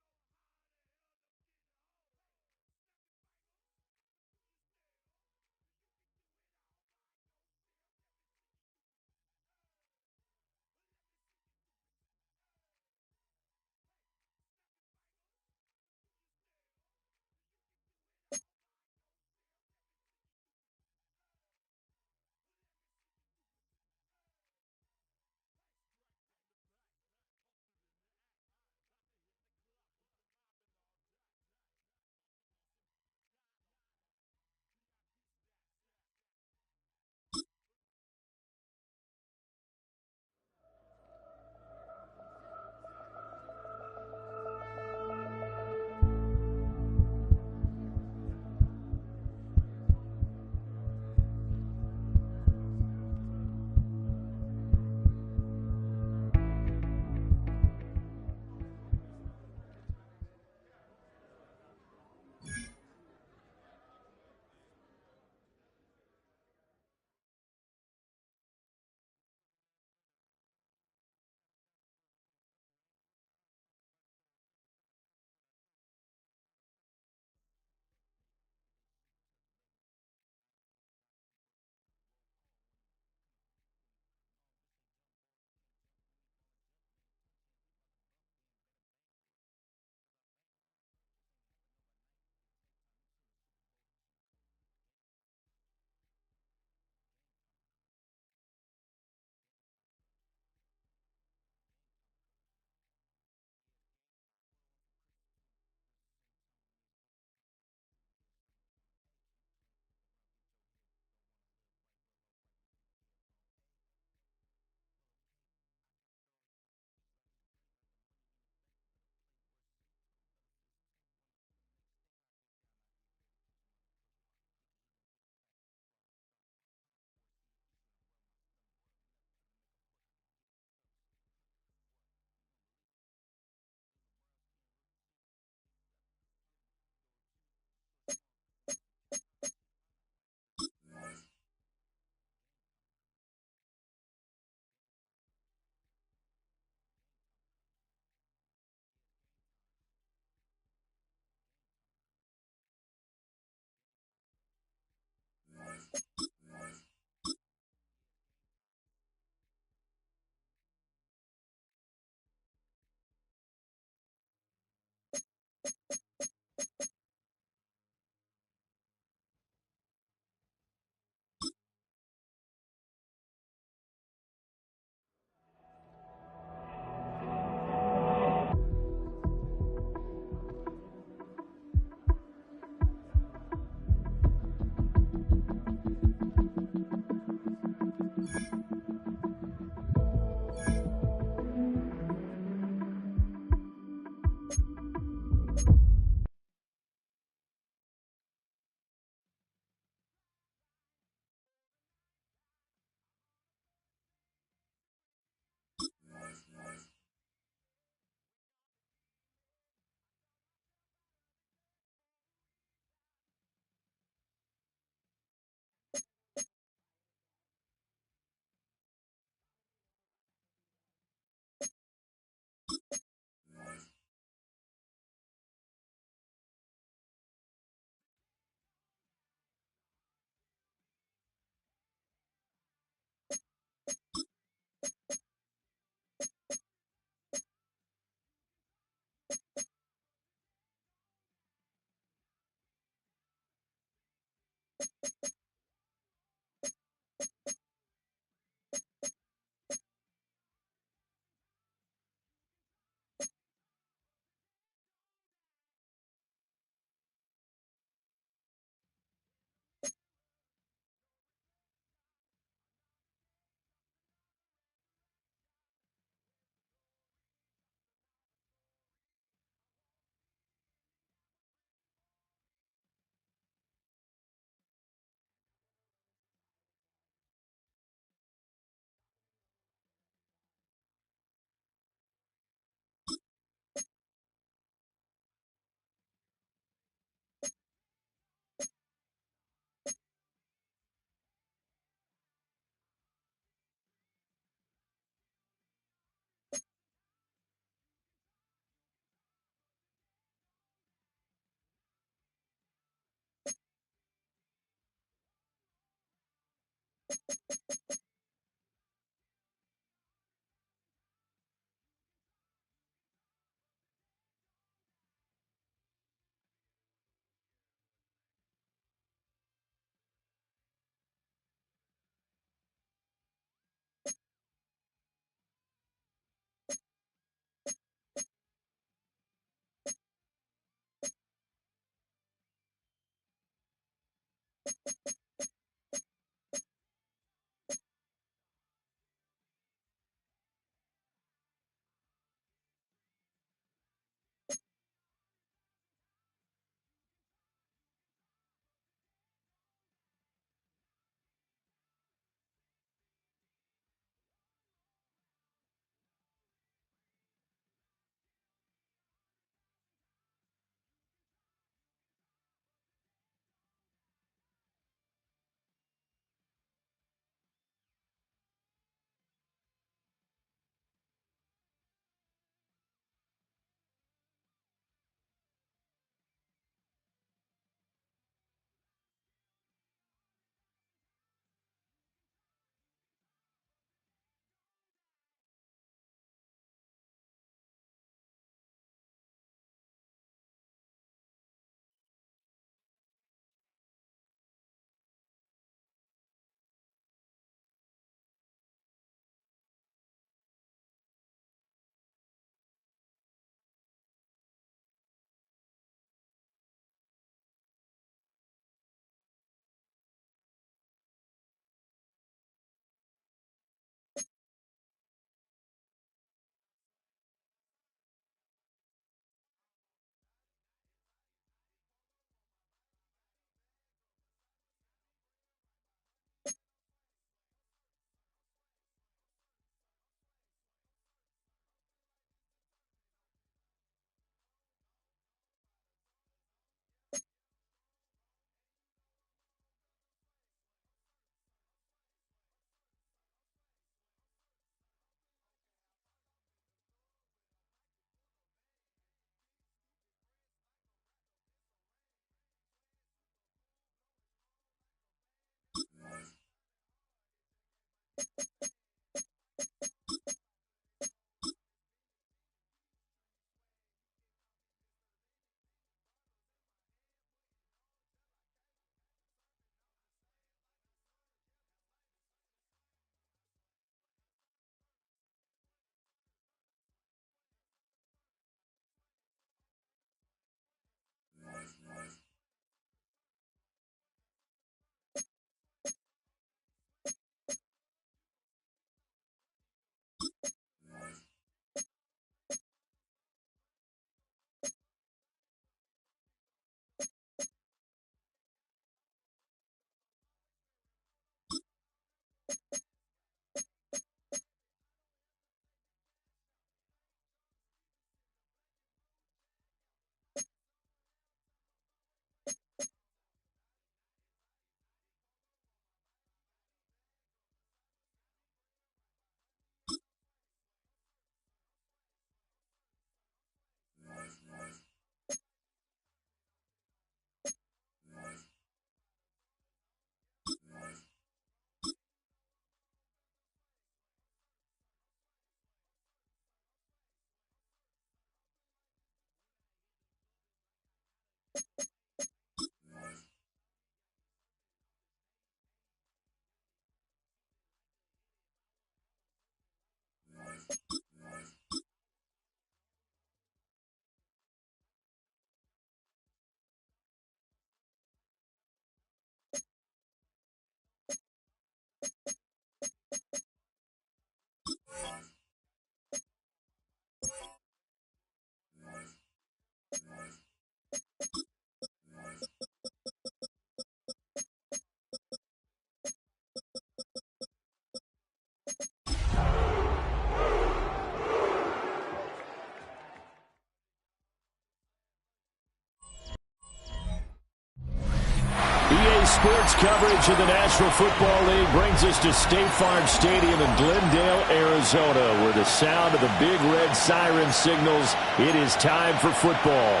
EA Sports coverage of the National Football League brings us to State Farm Stadium in Glendale, Arizona, where the sound of the big red siren signals it is time for football.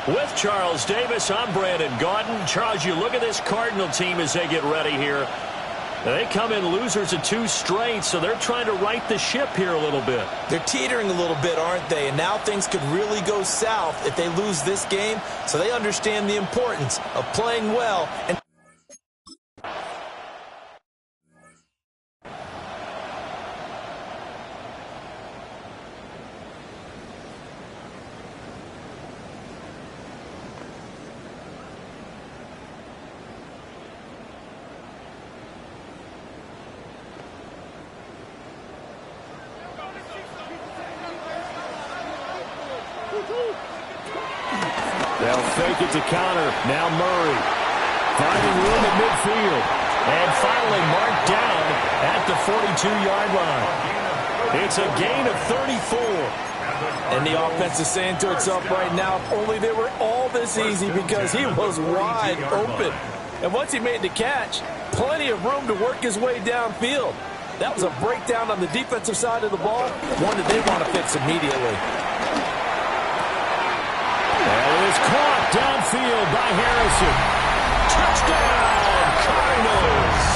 With Charles Davis, I'm Brandon Gaudin. Charles, you look at this Cardinal team as they get ready here. They come in losers of 2 straight, so they're trying to right the ship here a little bit. They're teetering a little bit, aren't they? And now things could really go south if they lose this game. So they understand the importance of playing well. And they'll fake it to counter. Now Murray finding room at midfield. And finally marked down at the 42-yard line. It's a gain of 34. And the offense is saying to itself right now, if only they were all this easy, because he was wide open. And once he made the catch, plenty of room to work his way downfield. That was a breakdown on the defensive side of the ball, one that they want to fix immediately. It is caught downfield by Harrison. Touchdown, Cardinals!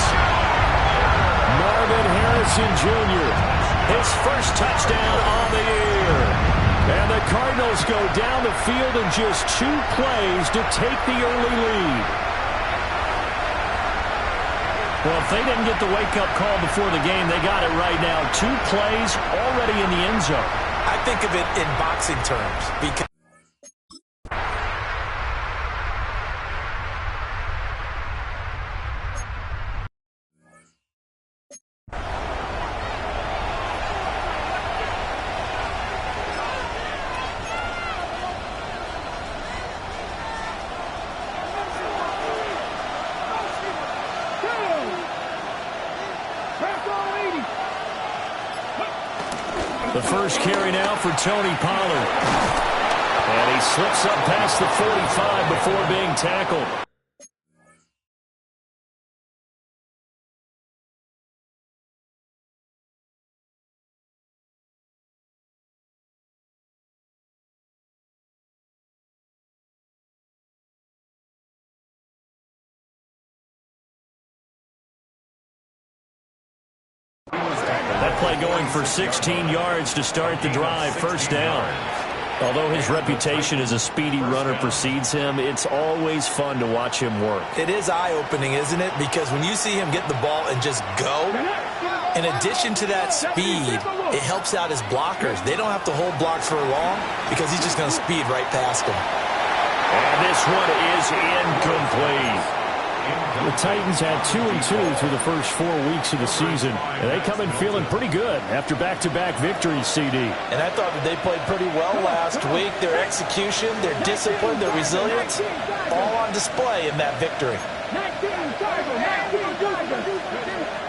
Marvin Harrison Jr., his first touchdown on the year. And the Cardinals go down the field in just 2 plays to take the early lead. Well, if they didn't get the wake-up call before the game, they got it right now. 2 plays already in the end zone. I think of it in boxing terms, because the first carry now for Tony Pollard. And he slips up past the 45 before being tackled. play going for 16 yards to start the drive. First down. Although his reputation as a speedy runner precedes him, it's always fun to watch him work. It is eye-opening, isn't it? Because when you see him get the ball and just go, in addition to that speed, it helps out his blockers. They don't have to hold blocks for long because he's just going to speed right past them. And this one is incomplete. The Titans had 2-2 through the first 4 weeks of the season, and they come in feeling pretty good after back-to-back victories, CD. And I thought that they played pretty well last week. Their execution, their discipline, their resilience, all on display in that victory.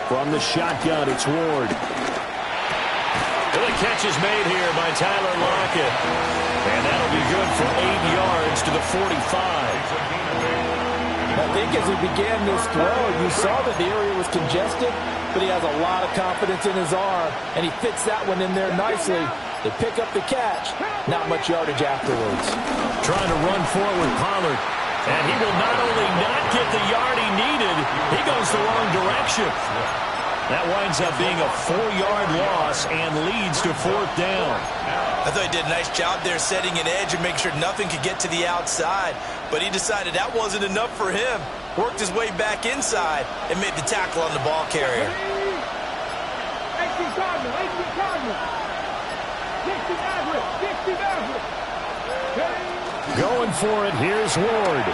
From the shotgun, it's Ward. The catch is made here by Tyler Lockett. And that'll be good for 8 yards to the 45. I think as he began this throw, you saw that the area was congested, but he has a lot of confidence in his arm, and he fits that one in there nicely. They pick up the catch. Not much yardage afterwards. Trying to run forward, Pollard. And he will not only not get the yard he needed, he goes the wrong direction. That winds up being a 4-yard loss and leads to 4th down. I thought he did a nice job there setting an edge and making sure nothing could get to the outside. But he decided that wasn't enough for him. Worked his way back inside and made the tackle on the ball carrier. Going for it, here's Ward.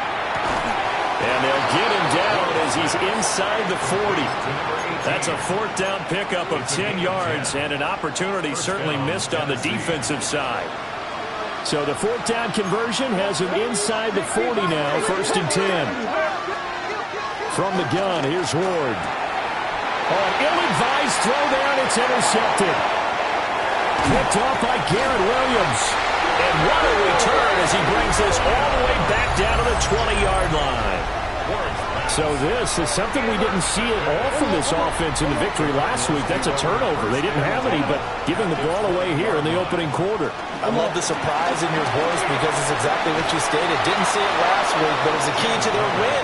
And they'll get him down as he's inside the 40. That's a 4th down pickup of 10 yards and an opportunity certainly missed on the defensive side. So the 4th down conversion has him inside the 40 now, 1st and 10. From the gun, here's Ward. An ill-advised throw there, and it's intercepted. Picked off by Garrett Williams. And what a return as he brings this all the way back down to the 20-yard line. So this is something we didn't see at all from this offense in the victory last week. That's a turnover. They didn't have any, but giving the ball away here in the opening quarter. I love the surprise in your voice because it's exactly what you stated. Didn't see it last week, but it's a key to their win.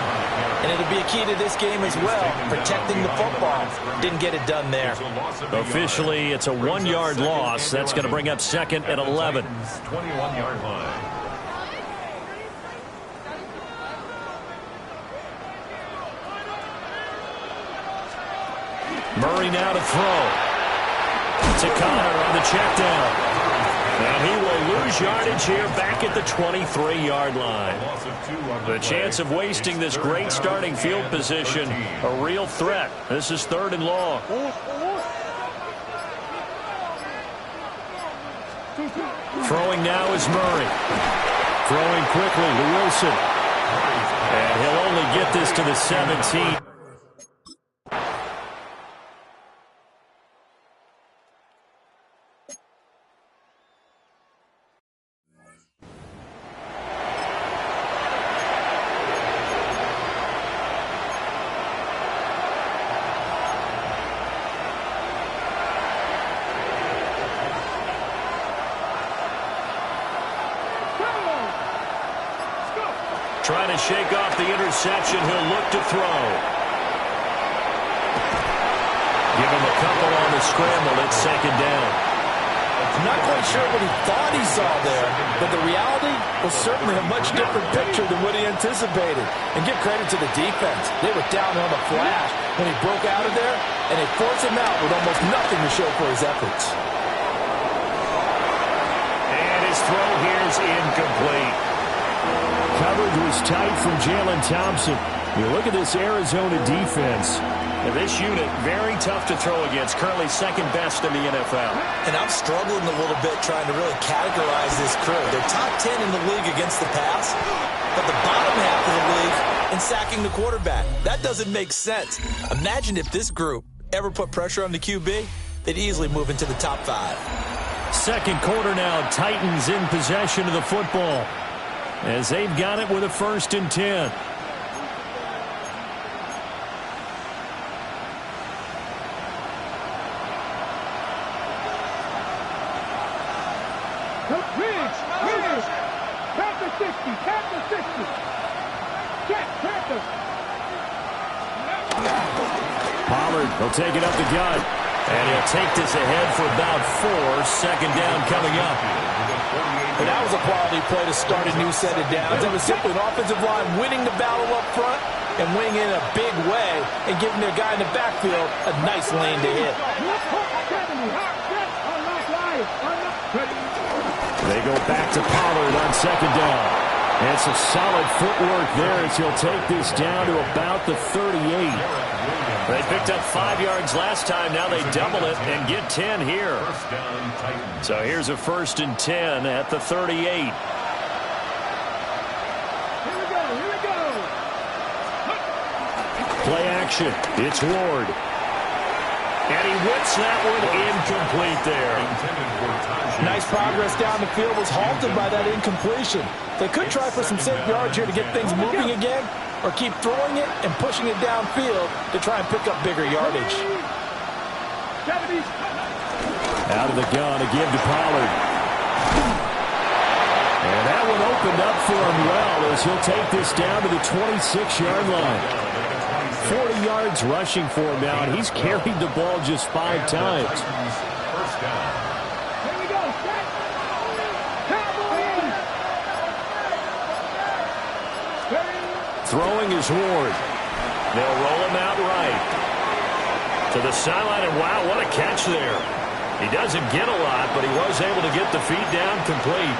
And it'll be a key to this game as well, protecting the football. Didn't get it done there. Officially, it's a 1-yard loss. That's going to bring up 2nd and 11. 21-yard line. Murray now to throw. To Connor on the check down. And he will lose yardage here back at the 23-yard line. The chance of wasting this great starting field position, a real threat. This is 3rd and long. Throwing now is Murray. Throwing quickly to Wilson. And he'll only get this to the 17. Trying to shake off the interception. He'll look to throw. Give him a couple on the scramble. It's 2nd down. I'm not quite sure what he thought he saw there, but the reality was certainly a much different picture than what he anticipated. And give credit to the defense. They were down on the flash when he broke out of there, and they forced him out with almost nothing to show for his efforts. And his throw here is incomplete. Coverage was tight from Jalen Thompson. You look at this Arizona defense. And this unit, very tough to throw against. Currently 2nd best in the NFL. And I'm struggling a little bit trying to really categorize this crew. They're top 10 in the league against the pass, but the bottom half of the league in sacking the quarterback. That doesn't make sense. Imagine if this group ever put pressure on the QB, they'd easily move into the top 5. 2nd quarter now. Titans in possession of the football, as they've got it with a 1st and 10. Pollard will take it up the gut. And he'll take this ahead for about 4. Second down coming up. And that was a quality play to start a new set of downs. That was simply an offensive line winning the battle up front and winning in a big way and giving their guy in the backfield a nice lane to hit. They go back to Pollard on second down. And it's a solid footwork there as he'll take this down to about the 38. They picked up 5 yards last time. Now they double it and get 10 here. So here's a 1st and 10 at the 38. Here we go. Play action. It's Ward. And he whips that one incomplete there. Nice progress down the field was halted by that incompletion. They could try for some safe yards here to get things moving again, or keep throwing it and pushing it downfield to try and pick up bigger yardage. Out of the gun to give to Pollard. And that one opened up for him well as he'll take this down to the 26-yard line. 40 yards rushing for him now, and he's carried the ball just 5 times. Here we go. Set. Cowboys. Throwing is Ward. They'll roll him out right. To the sideline, and wow, what a catch there. He doesn't get a lot, but he was able to get the feet down complete.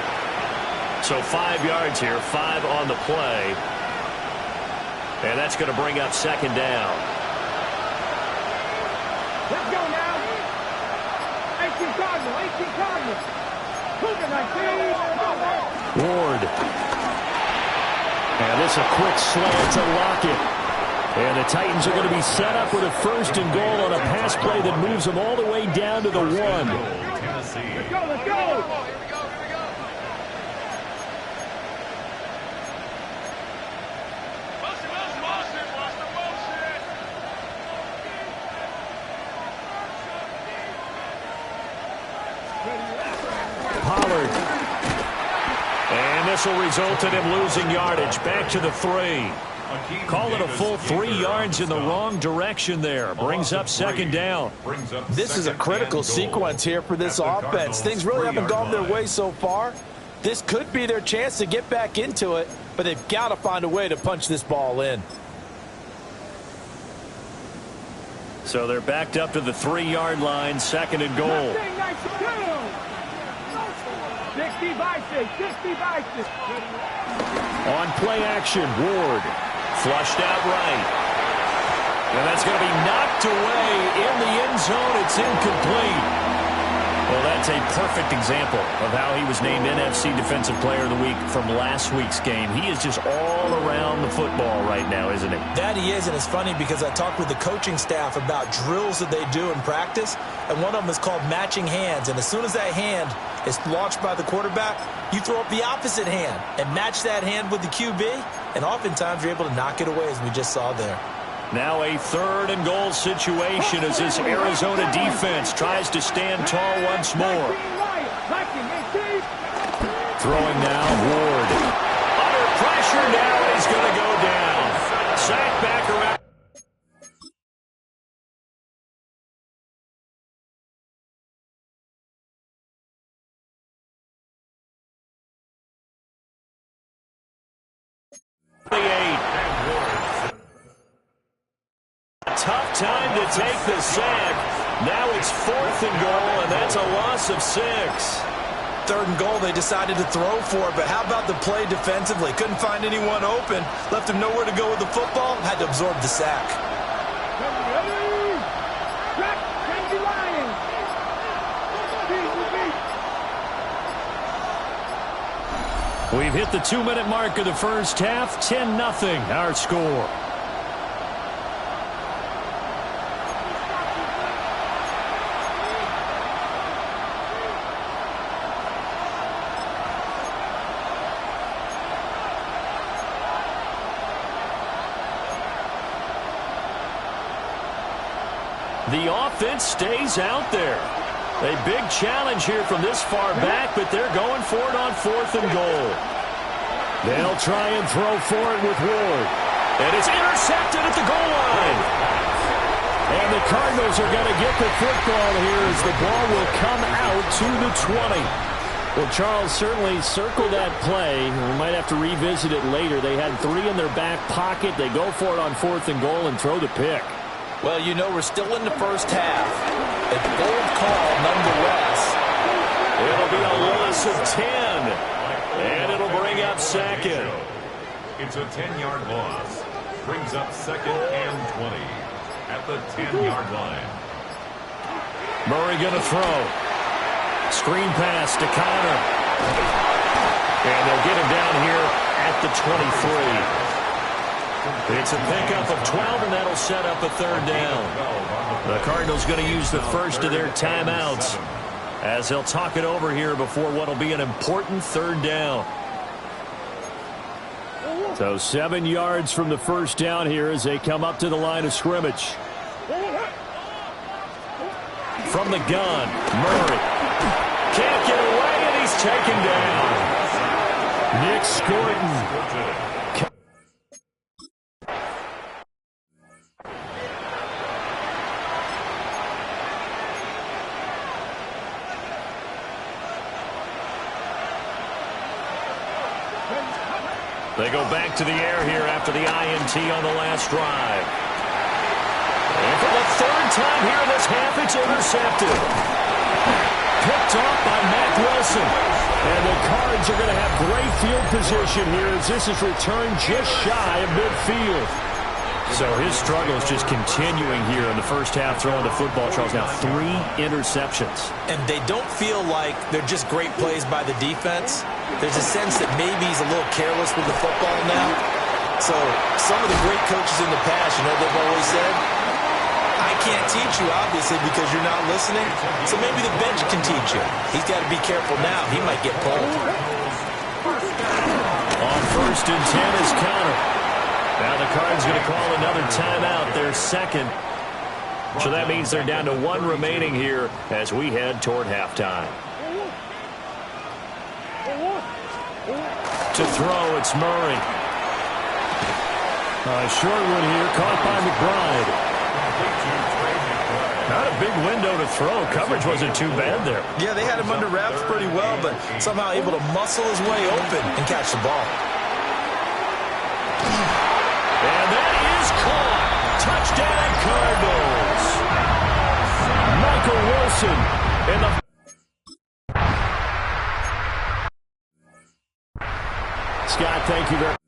So 5 yards here, 5 on the play. And that's going to bring up second down. Let's go now. 18 Cardinals. Ward. And this a quick slant to Lockett. And the Titans are going to be set up with a 1st and goal on a pass play that moves them all the way down to the 1. Let's go. Pollard. And this will result in him losing yardage. Back to the 3. Call it a full 3 yards in the wrong direction there. Brings up second down. This is a critical sequence here for this offense. Things really haven't gone their way so far. This could be their chance to get back into it, but they've got to find a way to punch this ball in. So they're backed up to the 3-yard line, 2nd and goal. 60 by 6. On play action, Ward. Flushed out right. And that's going to be knocked away in the end zone. It's incomplete. Well, that's a perfect example of how he was named NFC Defensive Player of the Week from last week's game. He is just all around the football right now, isn't he? That he is, and it's funny because I talked with the coaching staff about drills that they do in practice, and one of them is called matching hands. And as soon as that hand is launched by the quarterback, you throw up the opposite hand and match that hand with the QB, and oftentimes you're able to knock it away, as we just saw there. Now a 3rd and goal situation as this Arizona defense tries to stand tall once more. Throwing now, Ward. Under pressure now, and he's going to go down. Sack back around. Tough time to take the sack. Now it's 4th and goal, and that's a loss of 6. 3rd and goal, they decided to throw for it, but how about the play defensively? Couldn't find anyone open, left him nowhere to go with the football, had to absorb the sack. We've hit the 2-minute mark of the first half. 10-0 our score. The offense stays out there. A big challenge here from this far back, but they're going for it on 4th and goal. They'll try and throw for it with Ward. And it's intercepted at the goal line. And the the Cardinals are going to get the football here as the ball will come out to the 20. Well, Charles, certainly circle that play. We might have to revisit it later. They had 3 in their back pocket. They go for it on 4th and goal and throw the pick. Well, you know, we're still in the first half. A bold call nonetheless. It'll be a loss of 10. And it'll bring up second. It's a 10-yard loss. Brings up 2nd and 20 at the 10-yard line. Murray going to throw. Screen pass to Connor. And they'll get him down here at the 23. It's a pickup of 12, and that'll set up a 3rd down. The Cardinals going to use the first of their timeouts as they'll talk it over here before what will be an important 3rd down. So 7 yards from the first down here as they come up to the line of scrimmage. From the gun, Murray. Can't get away, and he's taken down. Nick Scorton. They go back to the air here after the INT on the last drive. And for the 3rd time here this half, it's intercepted. Picked off by Matt Wilson. And the Cards are going to have great field position here as this is returned just shy of midfield. So his struggle is just continuing here in the first half throwing the football. Charles, now 3 interceptions. And they don't feel like they're just great plays by the defense. There's a sense that maybe he's a little careless with the football now. So some of the great coaches in the past, you know, they've always said, I can't teach you, obviously, because you're not listening. So maybe the bench can teach you. He's got to be careful now. He might get pulled. On 1st and 10 is Connor. Now the Cards going to call another timeout, their 2nd. So that means they're down to 1 remaining here as we head toward halftime. To throw, it's Murray. Short one here, caught by McBride. Not a big window to throw. Coverage wasn't too bad there. Yeah, they had him under wraps pretty well, but somehow able to muscle his way open and catch the ball. And that is caught. Touchdown, Cardinals. Michael Wilson in the... Scott, thank you very much.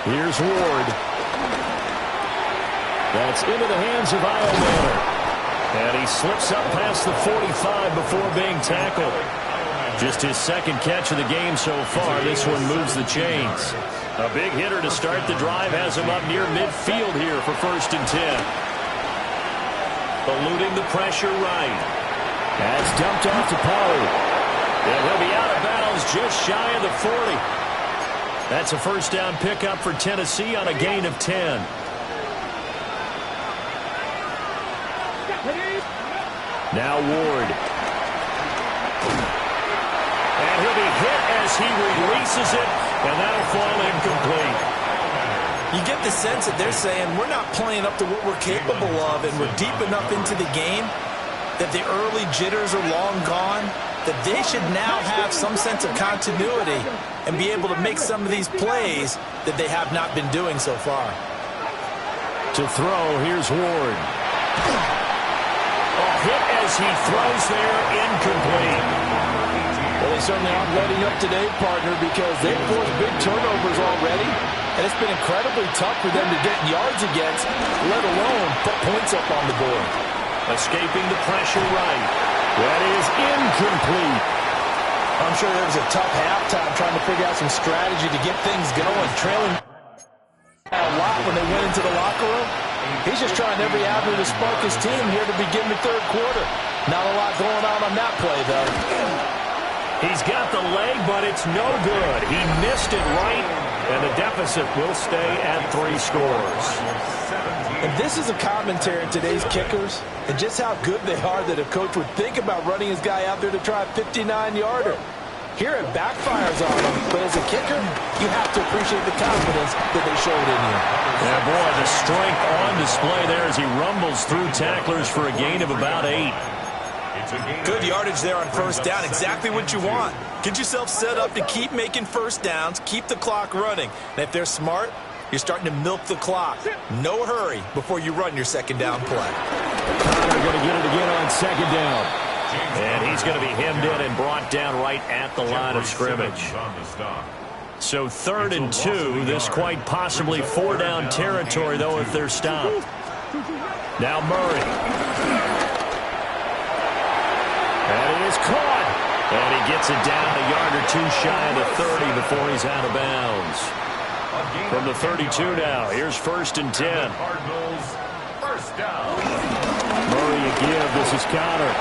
Here's Ward. That's into the hands of Iowa. And he slips up past the 45 before being tackled. Just his 2nd catch of the game so far. This one moves the chains. A big hitter to start the drive has him up near midfield here for 1st and 10. Eluding the pressure right. That's dumped off to Pollard. And he'll be out of bounds just shy of the 40. That's a 1st down pickup for Tennessee on a gain of 10. Now Ward. And he'll be hit as he releases it, and that'll fall incomplete. You get the sense that they're saying we're not playing up to what we're capable of, and we're deep enough into the game that the early jitters are long gone, that they should now have some sense of continuity and be able to make some of these plays that they have not been doing so far. To throw, here's Ward. A hit as he throws there, incomplete. Well, they certainly aren't letting up today, partner, because they've forced big turnovers already, and it's been incredibly tough for them to get yards against, let alone put points up on the board. Escaping the pressure right. That is incomplete. I'm sure there was a tough halftime trying to figure out some strategy to get things going, trailing a lot when they went into the locker room. He's just trying every avenue to spark his team here to begin the 3rd quarter. Not a lot going on that play, though. He's got the leg, but it's no good. He missed it right, and the deficit will stay at 3 scores. And this is a commentary in today's kickers and just how good they are that a coach would think about running his guy out there to try a 59-yarder. Here it backfires on him, but as a kicker, you have to appreciate the confidence that they showed in you. Yeah, boy, the strength on display there as he rumbles through tacklers for a gain of about 8. Good yardage there on first down, exactly what you want. Get yourself set up to keep making first downs, keep the clock running. And if they're smart, you're starting to milk the clock. No hurry before you run your second down play. Connor going to get it again on second down. And he's going to be hemmed in and brought down right at the line of scrimmage. So 3rd and 2. This quite possibly 4-down territory, though, if they're stopped. Now Murray. And it is caught. And he gets it down a yard or two shy of the 30 before he's out of bounds. From the 32 now, here's 1st and 10. First down. Murray a give. This is Connor.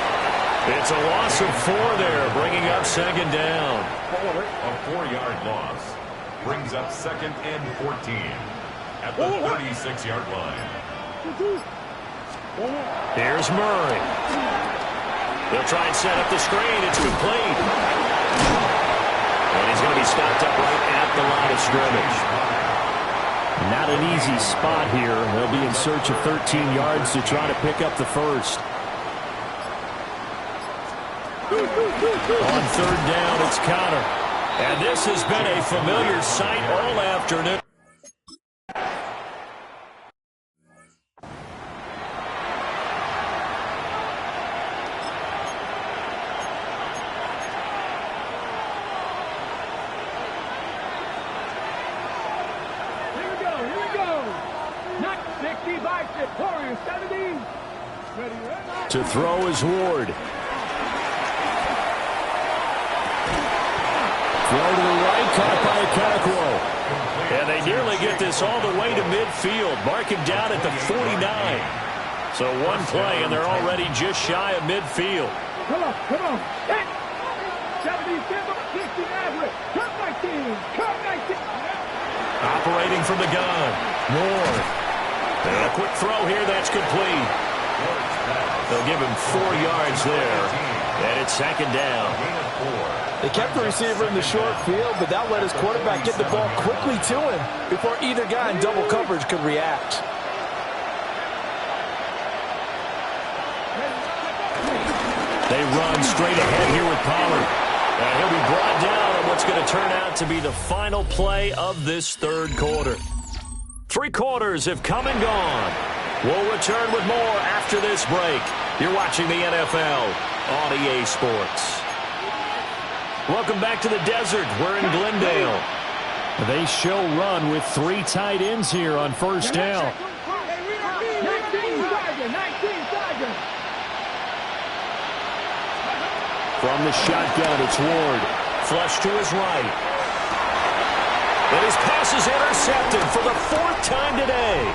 It's a loss of 4 there, bringing up 2nd down. A 4-yard loss brings up 2nd and 14 at the 36-yard line. Here's Murray. They'll try and set up the screen. It's complete. And he's going to be stopped up right at the line of scrimmage. Not an easy spot here. They'll be in search of 13 yards to try to pick up the first. On 3rd down, it's Connor. And this has been a familiar sight all afternoon. Here we go. Not 60, by 70. Ready. To throw is Ward. Throw to the right, caught by Okakwo. And they nearly get this all the way to midfield. Mark him down at the 49. So one play, and they're already just shy of midfield. Come on. 70, 60, average. Cut 19. Operating from the gun. Ward. And a quick throw here, that's complete. They'll give him 4 yards there. And it's 2nd down. They kept the receiver in the short field, but that let his quarterback get the ball quickly to him before either guy in double coverage could react. They run straight ahead here with Pollard. And he'll be brought down on what's going to turn out to be the final play of this 3rd quarter. 3 quarters have come and gone. We'll return with more after this break. You're watching the NFL on EA Sports. Welcome back to the desert. We're in Glendale. They show run with 3 tight ends here on 1st down. 19 Tiger. From the shotgun, it's Ward. Flush to his right. And his pass is intercepted for the 4th time today.